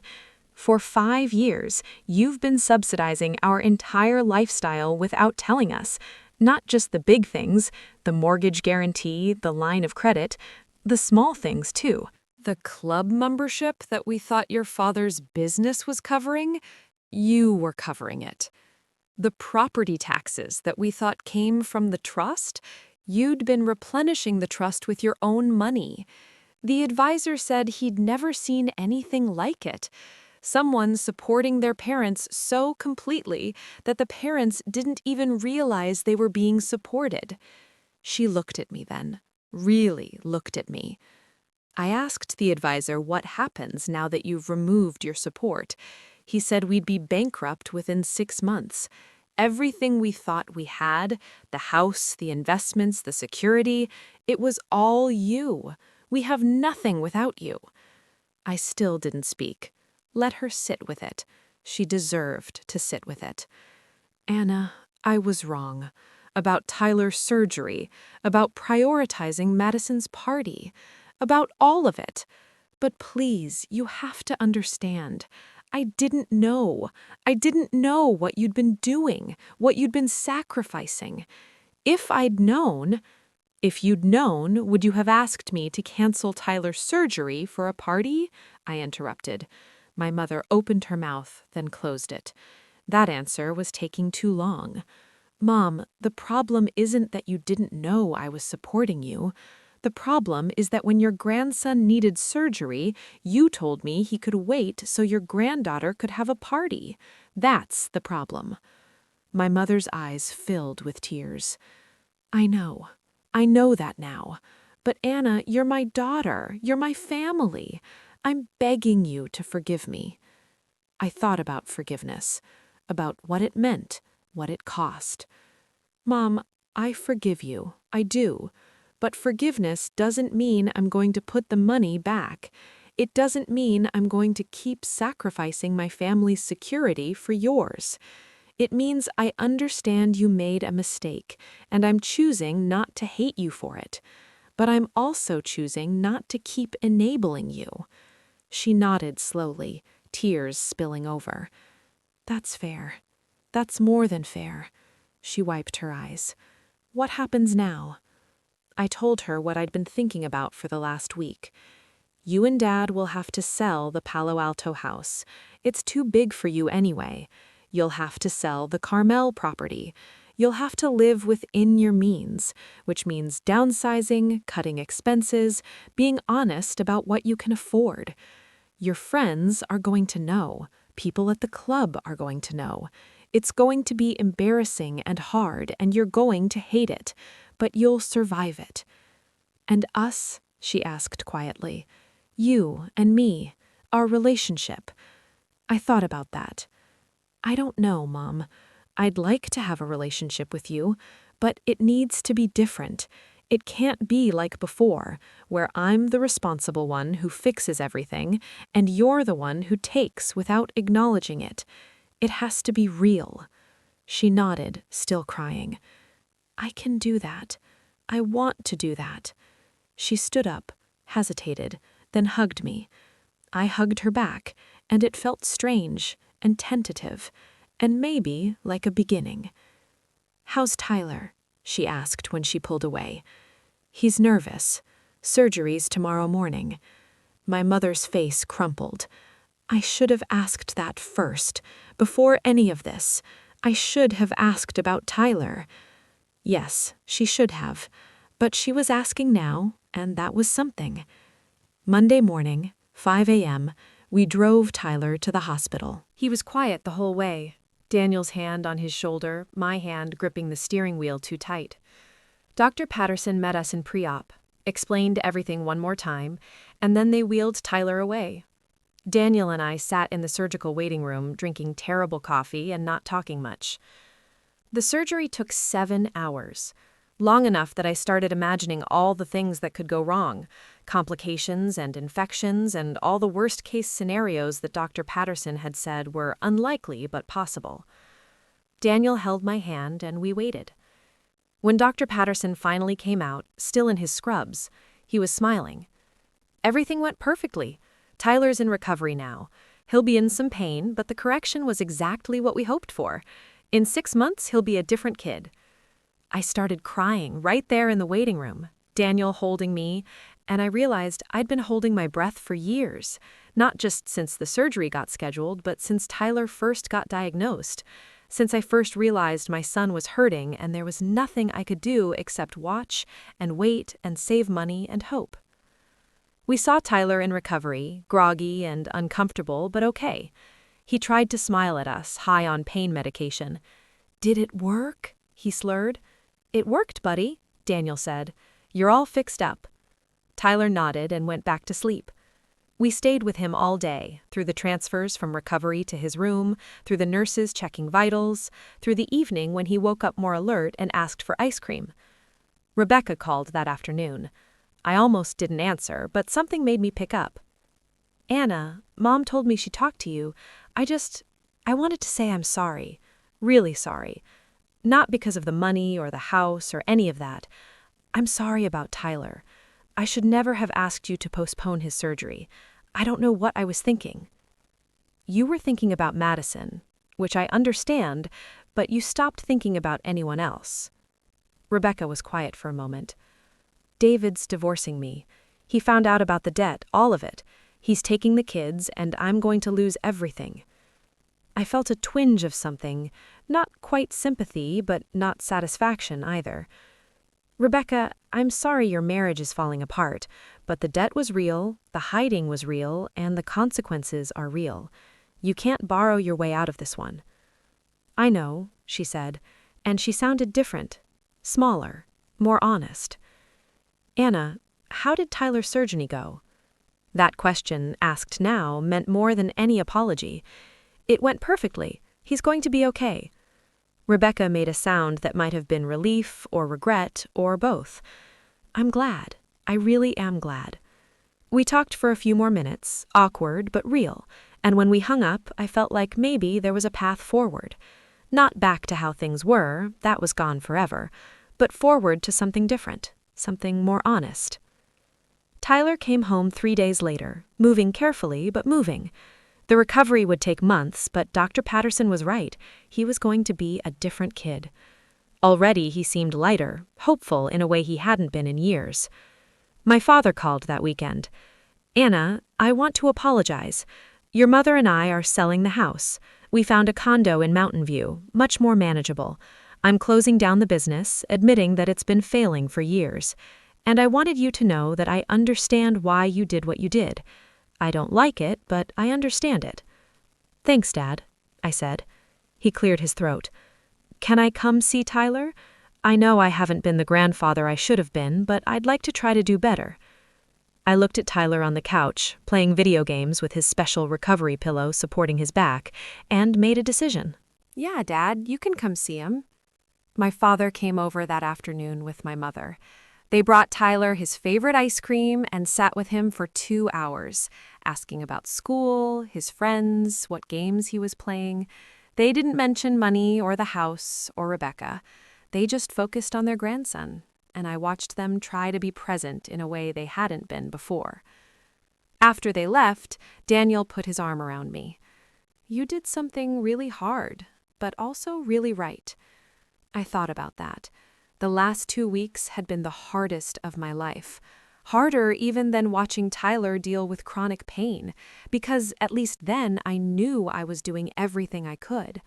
"For 5 years, you've been subsidizing our entire lifestyle without telling us. Not just the big things, the mortgage guarantee, the line of credit, the small things too." The club membership that we thought your father's business was covering, you were covering it. The property taxes that we thought came from the trust, you'd been replenishing the trust with your own money. The advisor said he'd never seen anything like it. Someone supporting their parents so completely that the parents didn't even realize they were being supported. She looked at me then, really looked at me. I asked the advisor what happens now that you've removed your support. He said we'd be bankrupt within 6 months. Everything we thought we had, the house, the investments, the security, it was all you. We have nothing without you. I still didn't speak. Let her sit with it. She deserved to sit with it. "Anna, I was wrong. About Tyler's surgery, about prioritizing Madison's party, about all of it. But please, you have to understand. I didn't know. I didn't know what you'd been doing, what you'd been sacrificing. If I'd known..." "If you'd known, would you have asked me to cancel Tyler's surgery for a party?" I interrupted. My mother opened her mouth, then closed it. That answer was taking too long. "Mom, the problem isn't that you didn't know I was supporting you. The problem is that when your grandson needed surgery, you told me he could wait so your granddaughter could have a party. That's the problem." My mother's eyes filled with tears. "I know that now. But Anna, you're my daughter. You're my family. I'm begging you to forgive me." I thought about forgiveness, about what it meant, what it cost. "Mom, I forgive you. I do. But forgiveness doesn't mean I'm going to put the money back. It doesn't mean I'm going to keep sacrificing my family's security for yours. It means I understand you made a mistake, and I'm choosing not to hate you for it. But I'm also choosing not to keep enabling you." She nodded slowly, tears spilling over. That's fair. That's more than fair. She wiped her eyes. What happens now? I told her what I'd been thinking about for the last week. You and Dad will have to sell the Palo Alto house. It's too big for you anyway. You'll have to sell the Carmel property. You'll have to live within your means, which means downsizing, cutting expenses, being honest about what you can afford. Your friends are going to know. People at the club are going to know. It's going to be embarrassing and hard, and you're going to hate it, but you'll survive it. And us? She asked quietly. You and me, our relationship. I thought about that. I don't know, Mom. I'd like to have a relationship with you, but it needs to be different. It can't be like before, where I'm the responsible one who fixes everything, and you're the one who takes without acknowledging it. It has to be real. She nodded, still crying. I can do that. I want to do that. She stood up, hesitated, then hugged me. I hugged her back, and it felt strange and tentative, and maybe like a beginning. How's Tyler? She asked when she pulled away. He's nervous. Surgery's tomorrow morning. My mother's face crumpled. I should have asked that first, before any of this. I should have asked about Tyler. Yes, she should have, but she was asking now, and that was something. Monday morning, 5 a.m., we drove Tyler to the hospital. He was quiet the whole way, Daniel's hand on his shoulder, my hand gripping the steering wheel too tight. Dr. Patterson met us in pre-op, explained everything one more time, and then they wheeled Tyler away. Daniel and I sat in the surgical waiting room, drinking terrible coffee and not talking much. The surgery took 7 hours, long enough that I started imagining all the things that could go wrong, complications and infections and all the worst-case scenarios that Dr. Patterson had said were unlikely but possible. Daniel held my hand and we waited. When Dr. Patterson finally came out, still in his scrubs, he was smiling. Everything went perfectly. Tyler's in recovery now. He'll be in some pain, but the correction was exactly what we hoped for. In 6 months, he'll be a different kid. I started crying right there in the waiting room, Daniel holding me, and I realized I'd been holding my breath for years, not just since the surgery got scheduled, but since Tyler first got diagnosed, since I first realized my son was hurting and there was nothing I could do except watch and wait and save money and hope. We saw Tyler in recovery, groggy and uncomfortable, but okay. He tried to smile at us, high on pain medication. "Did it work?" he slurred. "It worked, buddy," Daniel said. "You're all fixed up." Tyler nodded and went back to sleep. We stayed with him all day, through the transfers from recovery to his room, through the nurses checking vitals, through the evening when he woke up more alert and asked for ice cream. Rebecca called that afternoon. I almost didn't answer, but something made me pick up. "Anna, Mom told me she talked to you. I wanted to say I'm sorry. Really sorry. Not because of the money or the house or any of that. I'm sorry about Tyler. I should never have asked you to postpone his surgery. I don't know what I was thinking." "You were thinking about Madison, which I understand, but you stopped thinking about anyone else." Rebecca was quiet for a moment. "David's divorcing me. He found out about the debt, all of it. He's taking the kids, and I'm going to lose everything." I felt a twinge of something, not quite sympathy, but not satisfaction either. "Rebecca, I'm sorry your marriage is falling apart, but the debt was real, the hiding was real, and the consequences are real. You can't borrow your way out of this one." "I know," she said, and she sounded different, smaller, more honest. "Anna, how did Tyler's surgery go?" That question, asked now, meant more than any apology. "It went perfectly. He's going to be okay." Rebecca made a sound that might have been relief or regret or both. "I'm glad. I really am glad." We talked for a few more minutes, awkward but real, and when we hung up, I felt like maybe there was a path forward. Not back to how things were, that was gone forever, but forward to something different, something more honest. Tyler came home 3 days later, moving carefully but moving. The recovery would take months, but Dr. Patterson was right. He was going to be a different kid. Already he seemed lighter, hopeful in a way he hadn't been in years. My father called that weekend. "Anna, I want to apologize. Your mother and I are selling the house. We found a condo in Mountain View, much more manageable. I'm closing down the business, admitting that it's been failing for years. And I wanted you to know that I understand why you did what you did. I don't like it, but I understand it." "Thanks, Dad," I said. He cleared his throat. "Can I come see Tyler? I know I haven't been the grandfather I should have been, but I'd like to try to do better." I looked at Tyler on the couch, playing video games with his special recovery pillow supporting his back, and made a decision. "Yeah, Dad, you can come see him." My father came over that afternoon with my mother. They brought Tyler his favorite ice cream and sat with him for 2 hours, asking about school, his friends, what games he was playing. They didn't mention money or the house or Rebecca. They just focused on their grandson, and I watched them try to be present in a way they hadn't been before. After they left, Daniel put his arm around me. "You did something really hard, but also really right." I thought about that. The last 2 weeks had been the hardest of my life. Harder even than watching Tyler deal with chronic pain, because at least then I knew I was doing everything I could.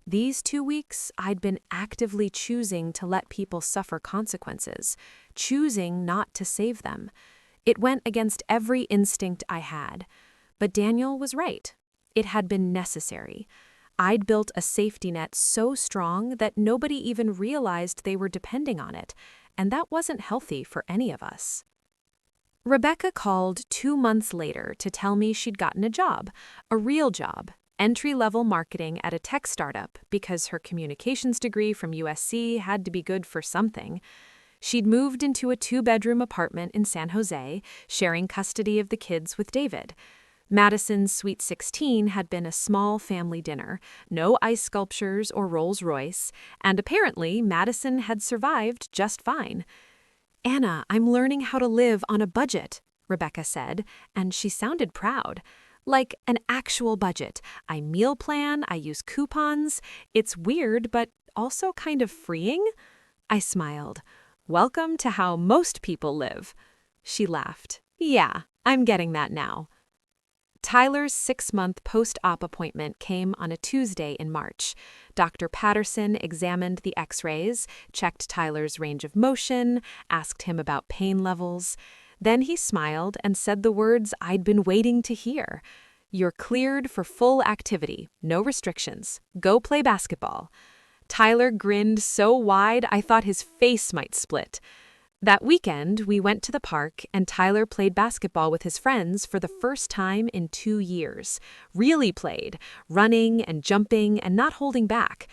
These 2 weeks, I'd been actively choosing to let people suffer consequences, choosing not to save them. It went against every instinct I had. But Daniel was right. It had been necessary. I'd built a safety net so strong that nobody even realized they were depending on it, and that wasn't healthy for any of us. Rebecca called 2 months later to tell me she'd gotten a job, a real job, entry-level marketing at a tech startup, because her communications degree from USC had to be good for something. She'd moved into a 2-bedroom apartment in San Jose, sharing custody of the kids with David. Madison's Sweet 16 had been a small family dinner, no ice sculptures or Rolls-Royce, and apparently Madison had survived just fine. "Anna, I'm learning how to live on a budget," Rebecca said, and she sounded proud. "Like an actual budget. I meal plan, I use coupons. It's weird, but also kind of freeing." I smiled. "Welcome to how most people live." She laughed. "Yeah, I'm getting that now." Tyler's 6-month post-op appointment came on a Tuesday in March. Dr. Patterson examined the x-rays, checked Tyler's range of motion, asked him about pain levels. Then he smiled and said the words I'd been waiting to hear. "You're cleared for full activity, no restrictions. Go play basketball." Tyler grinned so wide I thought his face might split. That weekend, we went to the park and Tyler played basketball with his friends for the first time in 2 years. Really played, running and jumping and not holding back.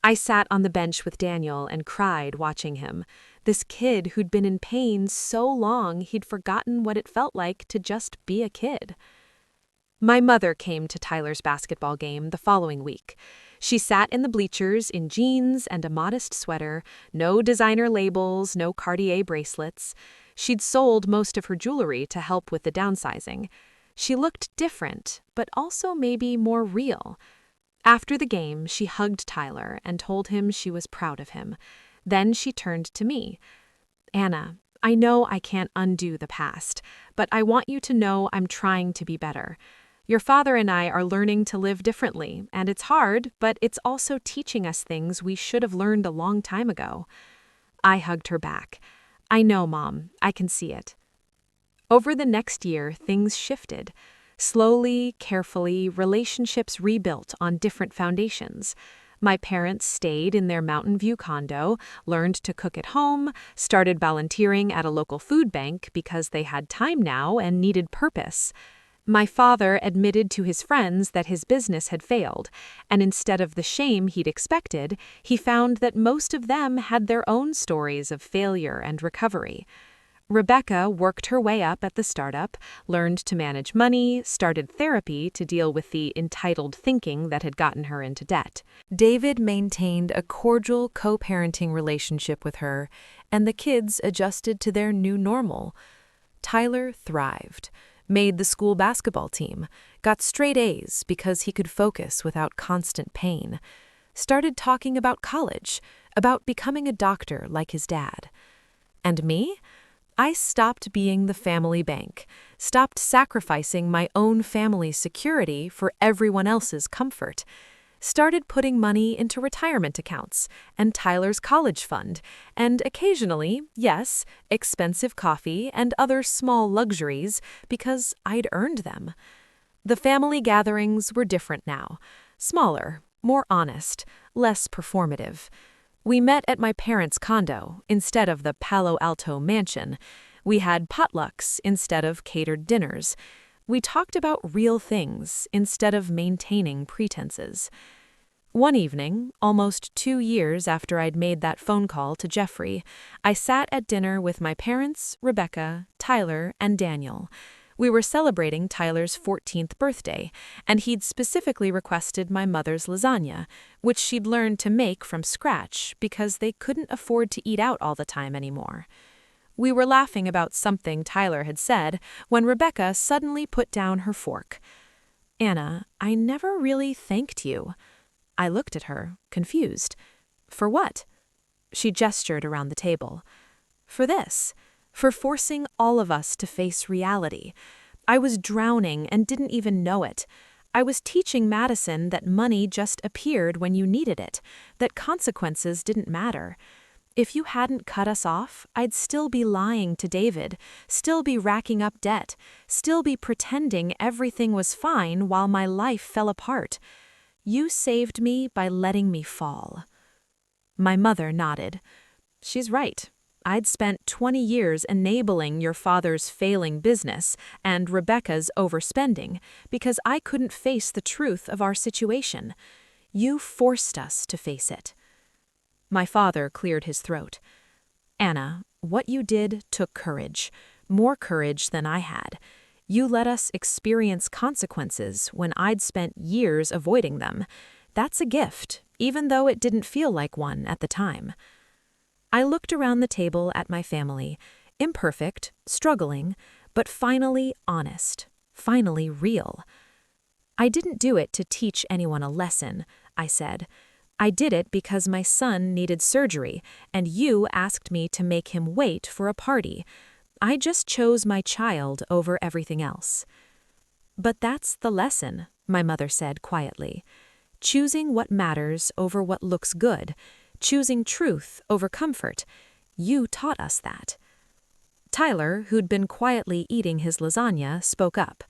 I sat on the bench with Daniel and cried watching him. This kid who'd been in pain so long he'd forgotten what it felt like to just be a kid. My mother came to Tyler's basketball game the following week. She sat in the bleachers in jeans and a modest sweater, no designer labels, no Cartier bracelets. She'd sold most of her jewelry to help with the downsizing. She looked different, but also maybe more real. After the game, she hugged Tyler and told him she was proud of him. Then she turned to me. "Anna, I know I can't undo the past, but I want you to know I'm trying to be better. Your father and I are learning to live differently, and it's hard, but it's also teaching us things we should have learned a long time ago." I hugged her back. "I know, Mom. I can see it." Over the next year, things shifted. Slowly, carefully, relationships rebuilt on different foundations. My parents stayed in their Mountain View condo, learned to cook at home, started volunteering at a local food bank because they had time now and needed purpose. My father admitted to his friends that his business had failed, and instead of the shame he'd expected, he found that most of them had their own stories of failure and recovery. Rebecca worked her way up at the startup, learned to manage money, started therapy to deal with the entitled thinking that had gotten her into debt. David maintained a cordial co-parenting relationship with her, and the kids adjusted to their new normal. Tyler thrived. made the school basketball team, got straight A's because he could focus without constant pain, started talking about college, about becoming a doctor like his dad. And me? I stopped being the family bank, stopped sacrificing my own family's security for everyone else's comfort, started putting money into retirement accounts and Tyler's college fund, and occasionally, yes, expensive coffee and other small luxuries because I'd earned them. The family gatherings were different now, smaller, more honest, less performative. We met at my parents' condo instead of the Palo Alto mansion. We had potlucks instead of catered dinners. We talked about real things instead of maintaining pretenses. One evening, almost 2 years after I'd made that phone call to Jeffrey, I sat at dinner with my parents, Rebecca, Tyler, and Daniel. We were celebrating Tyler's 14th birthday, and he'd specifically requested my mother's lasagna, which she'd learned to make from scratch because they couldn't afford to eat out all the time anymore. We were laughing about something Tyler had said when Rebecca suddenly put down her fork. "Anna, I never really thanked you." I looked at her, confused. "For what?" She gestured around the table. "For this. For forcing all of us to face reality. I was drowning and didn't even know it. I was teaching Madison that money just appeared when you needed it, that consequences didn't matter. If you hadn't cut us off, I'd still be lying to David, still be racking up debt, still be pretending everything was fine while my life fell apart. You saved me by letting me fall." My mother nodded. "She's right. I'd spent 20 years enabling your father's failing business and Rebecca's overspending because I couldn't face the truth of our situation. You forced us to face it." My father cleared his throat. "Anna, what you did took courage, more courage than I had. You let us experience consequences when I'd spent years avoiding them. That's a gift, even though it didn't feel like one at the time." I looked around the table at my family, imperfect, struggling, but finally honest, finally real. "I didn't do it to teach anyone a lesson," I said. "I did it because my son needed surgery, and you asked me to make him wait for a party. I just chose my child over everything else." "But that's the lesson," my mother said quietly. "Choosing what matters over what looks good, choosing truth over comfort. You taught us that." Tyler, who'd been quietly eating his lasagna, spoke up.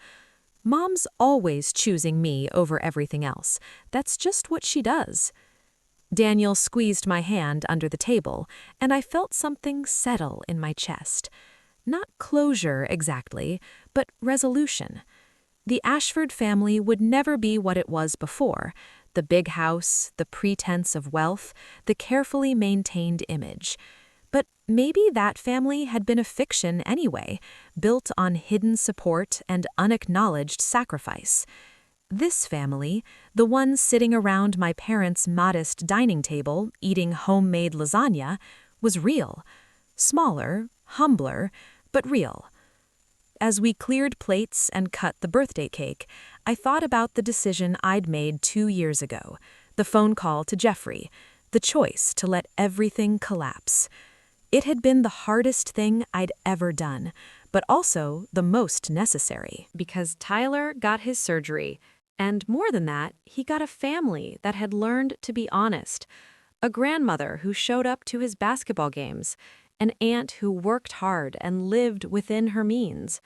"Mom's always choosing me over everything else. That's just what she does." Daniel squeezed my hand under the table, and I felt something settle in my chest. Not closure exactly, but resolution. The Ashford family would never be what it was before. The big house, the pretense of wealth, the carefully maintained image. But maybe that family had been a fiction anyway, built on hidden support and unacknowledged sacrifice. This family, the one sitting around my parents' modest dining table eating homemade lasagna, was real. Smaller, humbler, but real. As we cleared plates and cut the birthday cake, I thought about the decision I'd made 2 years ago, the phone call to Jeffrey, the choice to let everything collapse. It had been the hardest thing I'd ever done, but also the most necessary. Because Tyler got his surgery, and more than that, he got a family that had learned to be honest, a grandmother who showed up to his basketball games, an aunt who worked hard and lived within her means,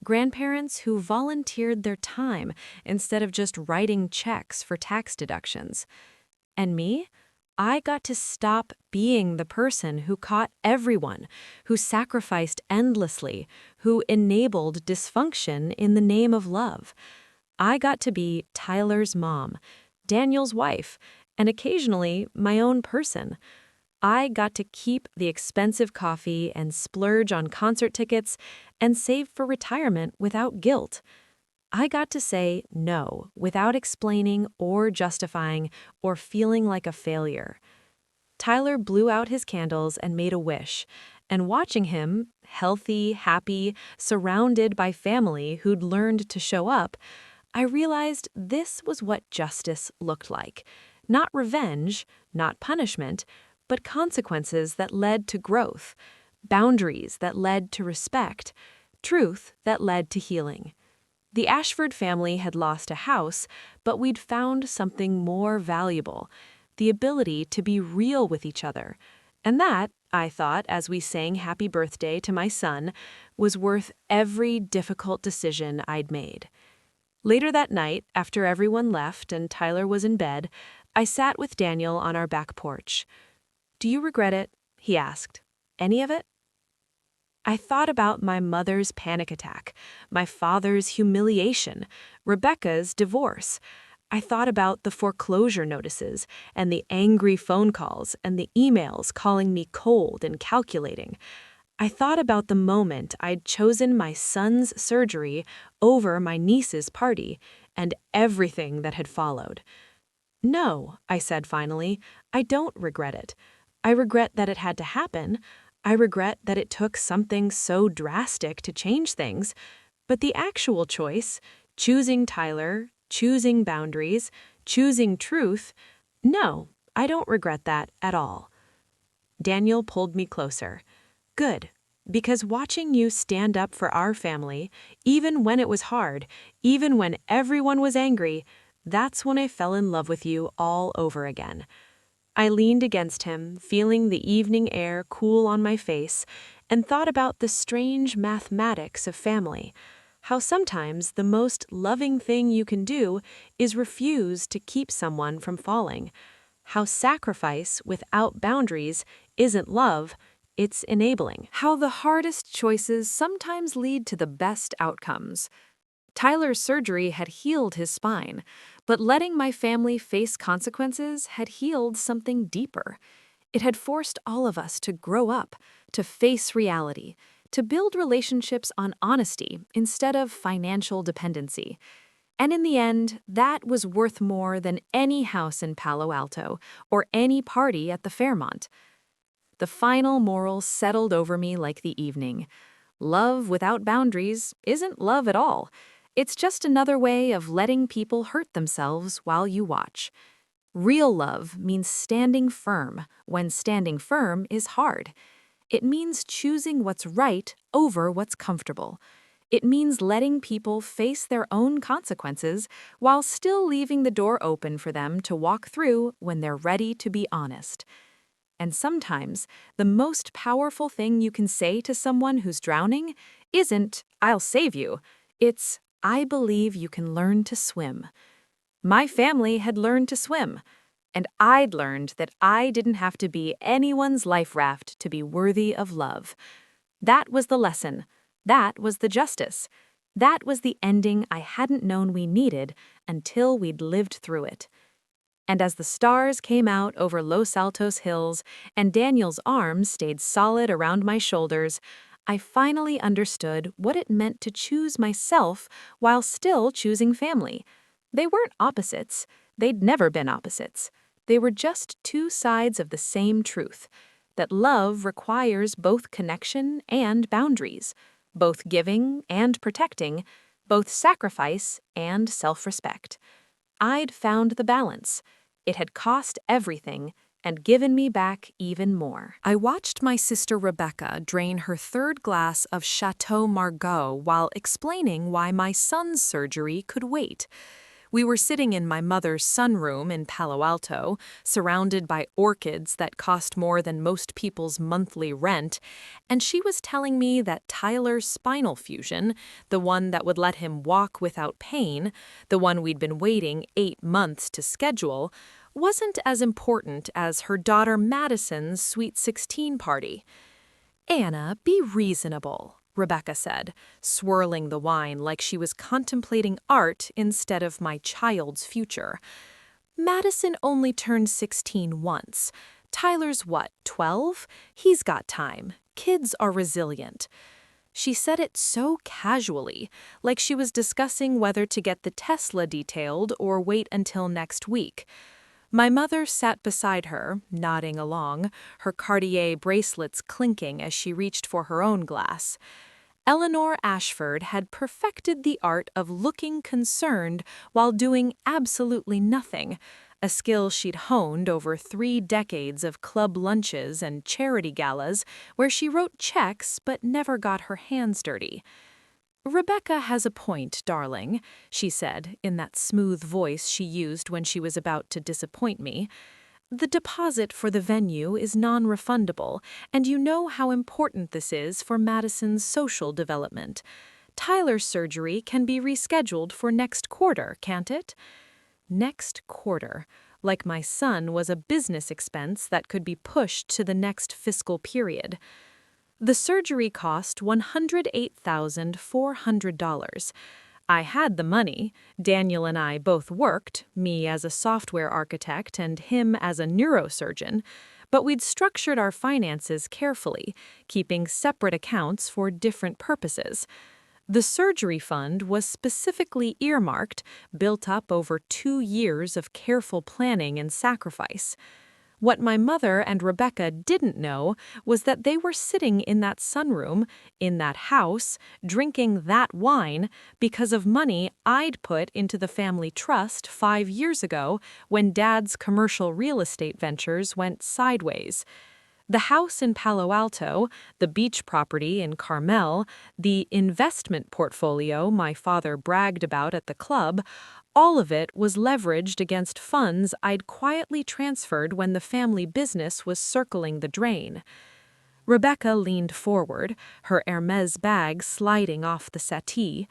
grandparents who volunteered their time instead of just writing checks for tax deductions. And me? I got to stop being the person who caught everyone, who sacrificed endlessly, who enabled dysfunction in the name of love. I got to be Tyler's mom, Daniel's wife, and occasionally my own person. I got to keep the expensive coffee and splurge on concert tickets and save for retirement without guilt. I got to say no without explaining or justifying or feeling like a failure. Tyler blew out his candles and made a wish, and watching him, healthy, happy, surrounded by family who'd learned to show up, I realized this was what justice looked like. Not revenge, not punishment, but consequences that led to growth, boundaries that led to respect, truth that led to healing. The Ashford family had lost a house, but we'd found something more valuable, the ability to be real with each other. And that, I thought, as we sang Happy Birthday to my son, was worth every difficult decision I'd made. Later that night, after everyone left and Tyler was in bed, I sat with Daniel on our back porch. "Do you regret it?" he asked. "Any of it?" I thought about my mother's panic attack, my father's humiliation, Rebecca's divorce. I thought about the foreclosure notices and the angry phone calls and the emails calling me cold and calculating. I thought about the moment I'd chosen my son's surgery over my niece's party and everything that had followed. "No," I said finally, "I don't regret it. I regret that it had to happen. I regret that it took something so drastic to change things. But the actual choice, choosing Tyler, choosing boundaries, choosing truth, no, I don't regret that at all." Daniel pulled me closer. "Good, because watching you stand up for our family, even when it was hard, even when everyone was angry, that's when I fell in love with you all over again." I leaned against him, feeling the evening air cool on my face, and thought about the strange mathematics of family. How sometimes the most loving thing you can do is refuse to keep someone from falling. How sacrifice without boundaries isn't love, it's enabling. How the hardest choices sometimes lead to the best outcomes. Tyler's surgery had healed his spine, but letting my family face consequences had healed something deeper. It had forced all of us to grow up, to face reality, to build relationships on honesty instead of financial dependency. And in the end, that was worth more than any house in Palo Alto or any party at the Fairmont. The final moral settled over me like the evening. Love without boundaries isn't love at all. It's just another way of letting people hurt themselves while you watch. Real love means standing firm when standing firm is hard. It means choosing what's right over what's comfortable. It means letting people face their own consequences while still leaving the door open for them to walk through when they're ready to be honest. And sometimes, the most powerful thing you can say to someone who's drowning isn't, "I'll save you." It's, "I believe you can learn to swim." My family had learned to swim, and I'd learned that I didn't have to be anyone's life raft to be worthy of love. That was the lesson. That was the justice. That was the ending I hadn't known we needed until we'd lived through it. And as the stars came out over Los Altos hills and Daniel's arms stayed solid around my shoulders, I finally understood what it meant to choose myself while still choosing family. They weren't opposites. They'd never been opposites. They were just two sides of the same truth, that love requires both connection and boundaries, both giving and protecting, both sacrifice and self-respect. I'd found the balance. It had cost everything and given me back even more. I watched my sister Rebecca drain her third glass of Chateau Margaux while explaining why my son's surgery could wait. We were sitting in my mother's sunroom in Palo Alto, surrounded by orchids that cost more than most people's monthly rent, and she was telling me that Tyler's spinal fusion, the one that would let him walk without pain, the one we'd been waiting 8 months to schedule, wasn't as important as her daughter Madison's Sweet 16 party. "Anna, be reasonable," Rebecca said, swirling the wine like she was contemplating art instead of my child's future. "Madison only turned 16 once. Tyler's what, 12? He's got time. Kids are resilient." She said it so casually, like she was discussing whether to get the Tesla detailed or wait until next week. My mother sat beside her, nodding along, her Cartier bracelets clinking as she reached for her own glass. Eleanor Ashford had perfected the art of looking concerned while doing absolutely nothing, a skill she'd honed over 3 decades of club lunches and charity galas where she wrote checks but never got her hands dirty. "Rebecca has a point, darling," she said, in that smooth voice she used when she was about to disappoint me. "The deposit for the venue is non-refundable, and you know how important this is for Madison's social development. Tyler's surgery can be rescheduled for next quarter, can't it?" Next quarter. Like my son was a business expense that could be pushed to the next fiscal period. The surgery cost $108,400. I had the money. Daniel and I both worked, me as a software architect and him as a neurosurgeon, but we'd structured our finances carefully, keeping separate accounts for different purposes. The surgery fund was specifically earmarked, built up over 2 years of careful planning and sacrifice. What my mother and Rebecca didn't know was that they were sitting in that sunroom, in that house, drinking that wine because of money I'd put into the family trust 5 years ago when Dad's commercial real estate ventures went sideways. The house in Palo Alto, the beach property in Carmel, the investment portfolio my father bragged about at the club, all of it was leveraged against funds I'd quietly transferred when the family business was circling the drain. Rebecca leaned forward, her Hermes bag sliding off the settee.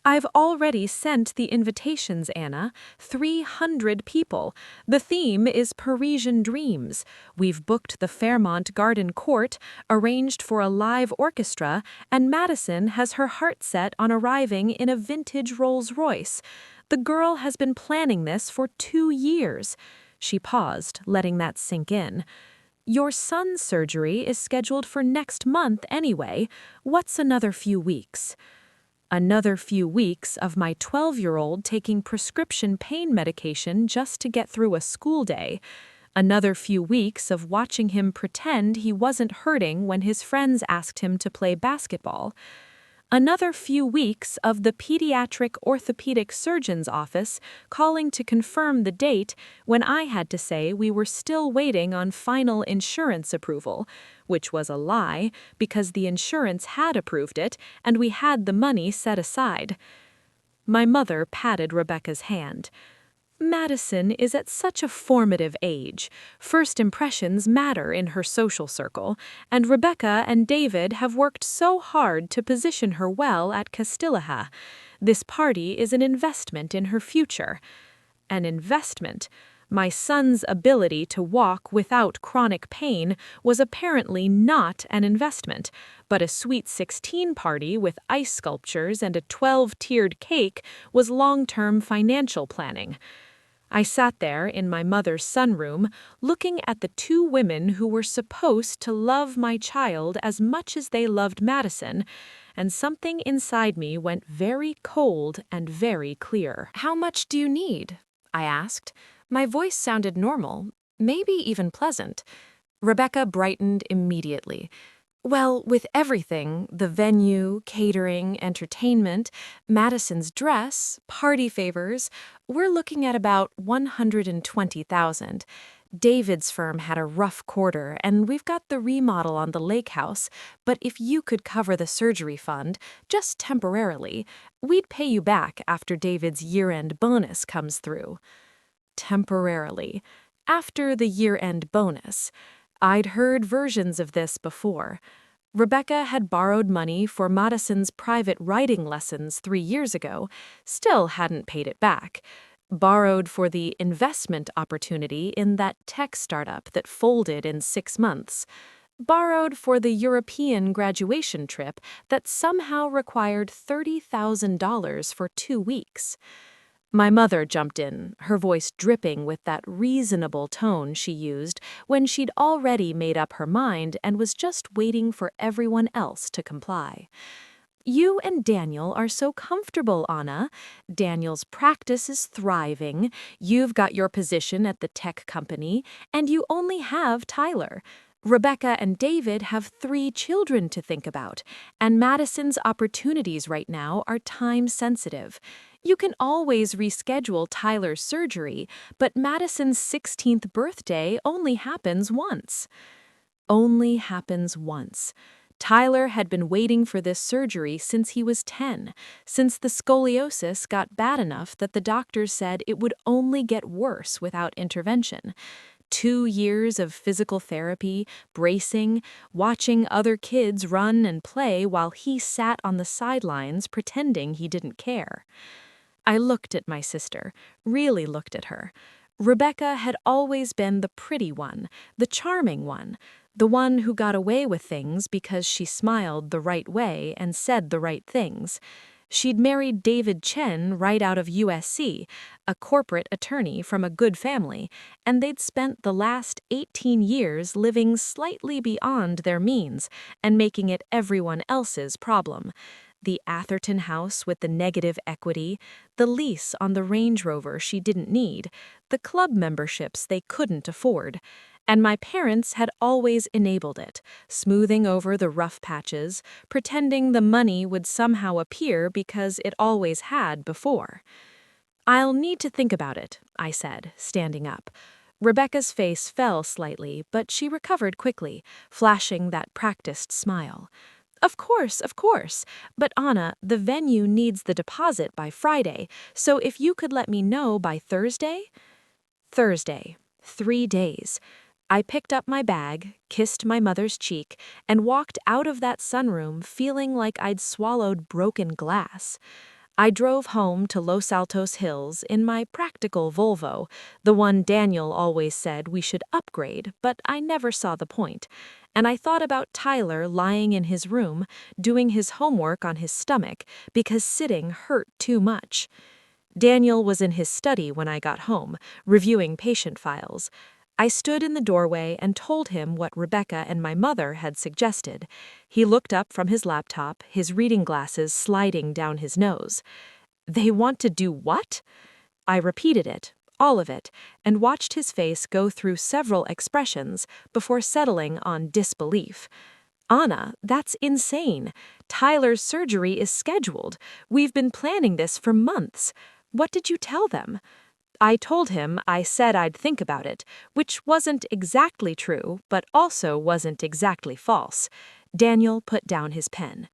"I've already sent the invitations, Anna. 300 people. The theme is Parisian dreams. We've booked the Fairmont Garden Court, arranged for a live orchestra, and Madison has her heart set on arriving in a vintage Rolls-Royce. The girl has been planning this for 2 years." She paused, letting that sink in. "Your son's surgery is scheduled for next month anyway. What's another few weeks?" Another few weeks of my 12-year-old taking prescription pain medication just to get through a school day. Another few weeks of watching him pretend he wasn't hurting when his friends asked him to play basketball. Another few weeks of the pediatric orthopedic surgeon's office calling to confirm the date when I had to say we were still waiting on final insurance approval, which was a lie because the insurance had approved it and we had the money set aside. My mother patted Rebecca's hand. "Madison is at such a formative age. First impressions matter in her social circle, and Rebecca and David have worked so hard to position her well at Castillaha. This party is an investment in her future." An investment. My son's ability to walk without chronic pain was apparently not an investment, but a Sweet 16 party with ice sculptures and a 12-tiered cake was long-term financial planning. I sat there in my mother's sunroom, looking at the 2 women who were supposed to love my child as much as they loved Madison, and something inside me went very cold and very clear. "How much do you need?" I asked. My voice sounded normal, maybe even pleasant. Rebecca brightened immediately. "Well, with everything, the venue, catering, entertainment, Madison's dress, party favors, we're looking at about $120,000. David's firm had a rough quarter, and we've got the remodel on the lake house, but if you could cover the surgery fund, just temporarily, we'd pay you back after David's year-end bonus comes through." Temporarily. After the year-end bonus. I'd heard versions of this before. Rebecca had borrowed money for Madison's private writing lessons 3 years ago, still hadn't paid it back. Borrowed for the investment opportunity in that tech startup that folded in 6 months. Borrowed for the European graduation trip that somehow required $30,000 for 2 weeks. My mother jumped in, her voice dripping with that reasonable tone she used when she'd already made up her mind and was just waiting for everyone else to comply. You and Daniel are so comfortable, Anna. Daniel's practice is thriving. You've got your position at the tech company, and you only have Tyler. Rebecca and David have 3 children to think about, and Madison's opportunities right now are time-sensitive. You can always reschedule Tyler's surgery, but Madison's 16th birthday only happens once. Only happens once. Tyler had been waiting for this surgery since he was 10, since the scoliosis got bad enough that the doctors said it would only get worse without intervention. 2 years of physical therapy, bracing, watching other kids run and play while he sat on the sidelines pretending he didn't care. I looked at my sister, really looked at her. Rebecca had always been the pretty one, the charming one, the one who got away with things because she smiled the right way and said the right things. She'd married David Chen right out of USC, a corporate attorney from a good family, and they'd spent the last 18 years living slightly beyond their means and making it everyone else's problem. The Atherton house with the negative equity, the lease on the Range Rover she didn't need, the club memberships they couldn't afford. And my parents had always enabled it, smoothing over the rough patches, pretending the money would somehow appear because it always had before. "I'll need to think about it," I said, standing up. Rebecca's face fell slightly, but she recovered quickly, flashing that practiced smile. Of course, but Anna, the venue needs the deposit by Friday, so if you could let me know by Thursday?" Thursday. 3 days. I picked up my bag, kissed my mother's cheek, and walked out of that sunroom feeling like I'd swallowed broken glass. I drove home to Los Altos Hills in my practical Volvo, the one Daniel always said we should upgrade, but I never saw the point. And I thought about Tyler lying in his room, doing his homework on his stomach because sitting hurt too much. Daniel was in his study when I got home, reviewing patient files. I stood in the doorway and told him what Rebecca and my mother had suggested. He looked up from his laptop, his reading glasses sliding down his nose. "They want to do what?" I repeated it, all of it, and watched his face go through several expressions before settling on disbelief. "Anna, that's insane. Tyler's surgery is scheduled. We've been planning this for months. What did you tell them?" I told him I said I'd think about it, which wasn't exactly true, but also wasn't exactly false. Daniel put down his pen.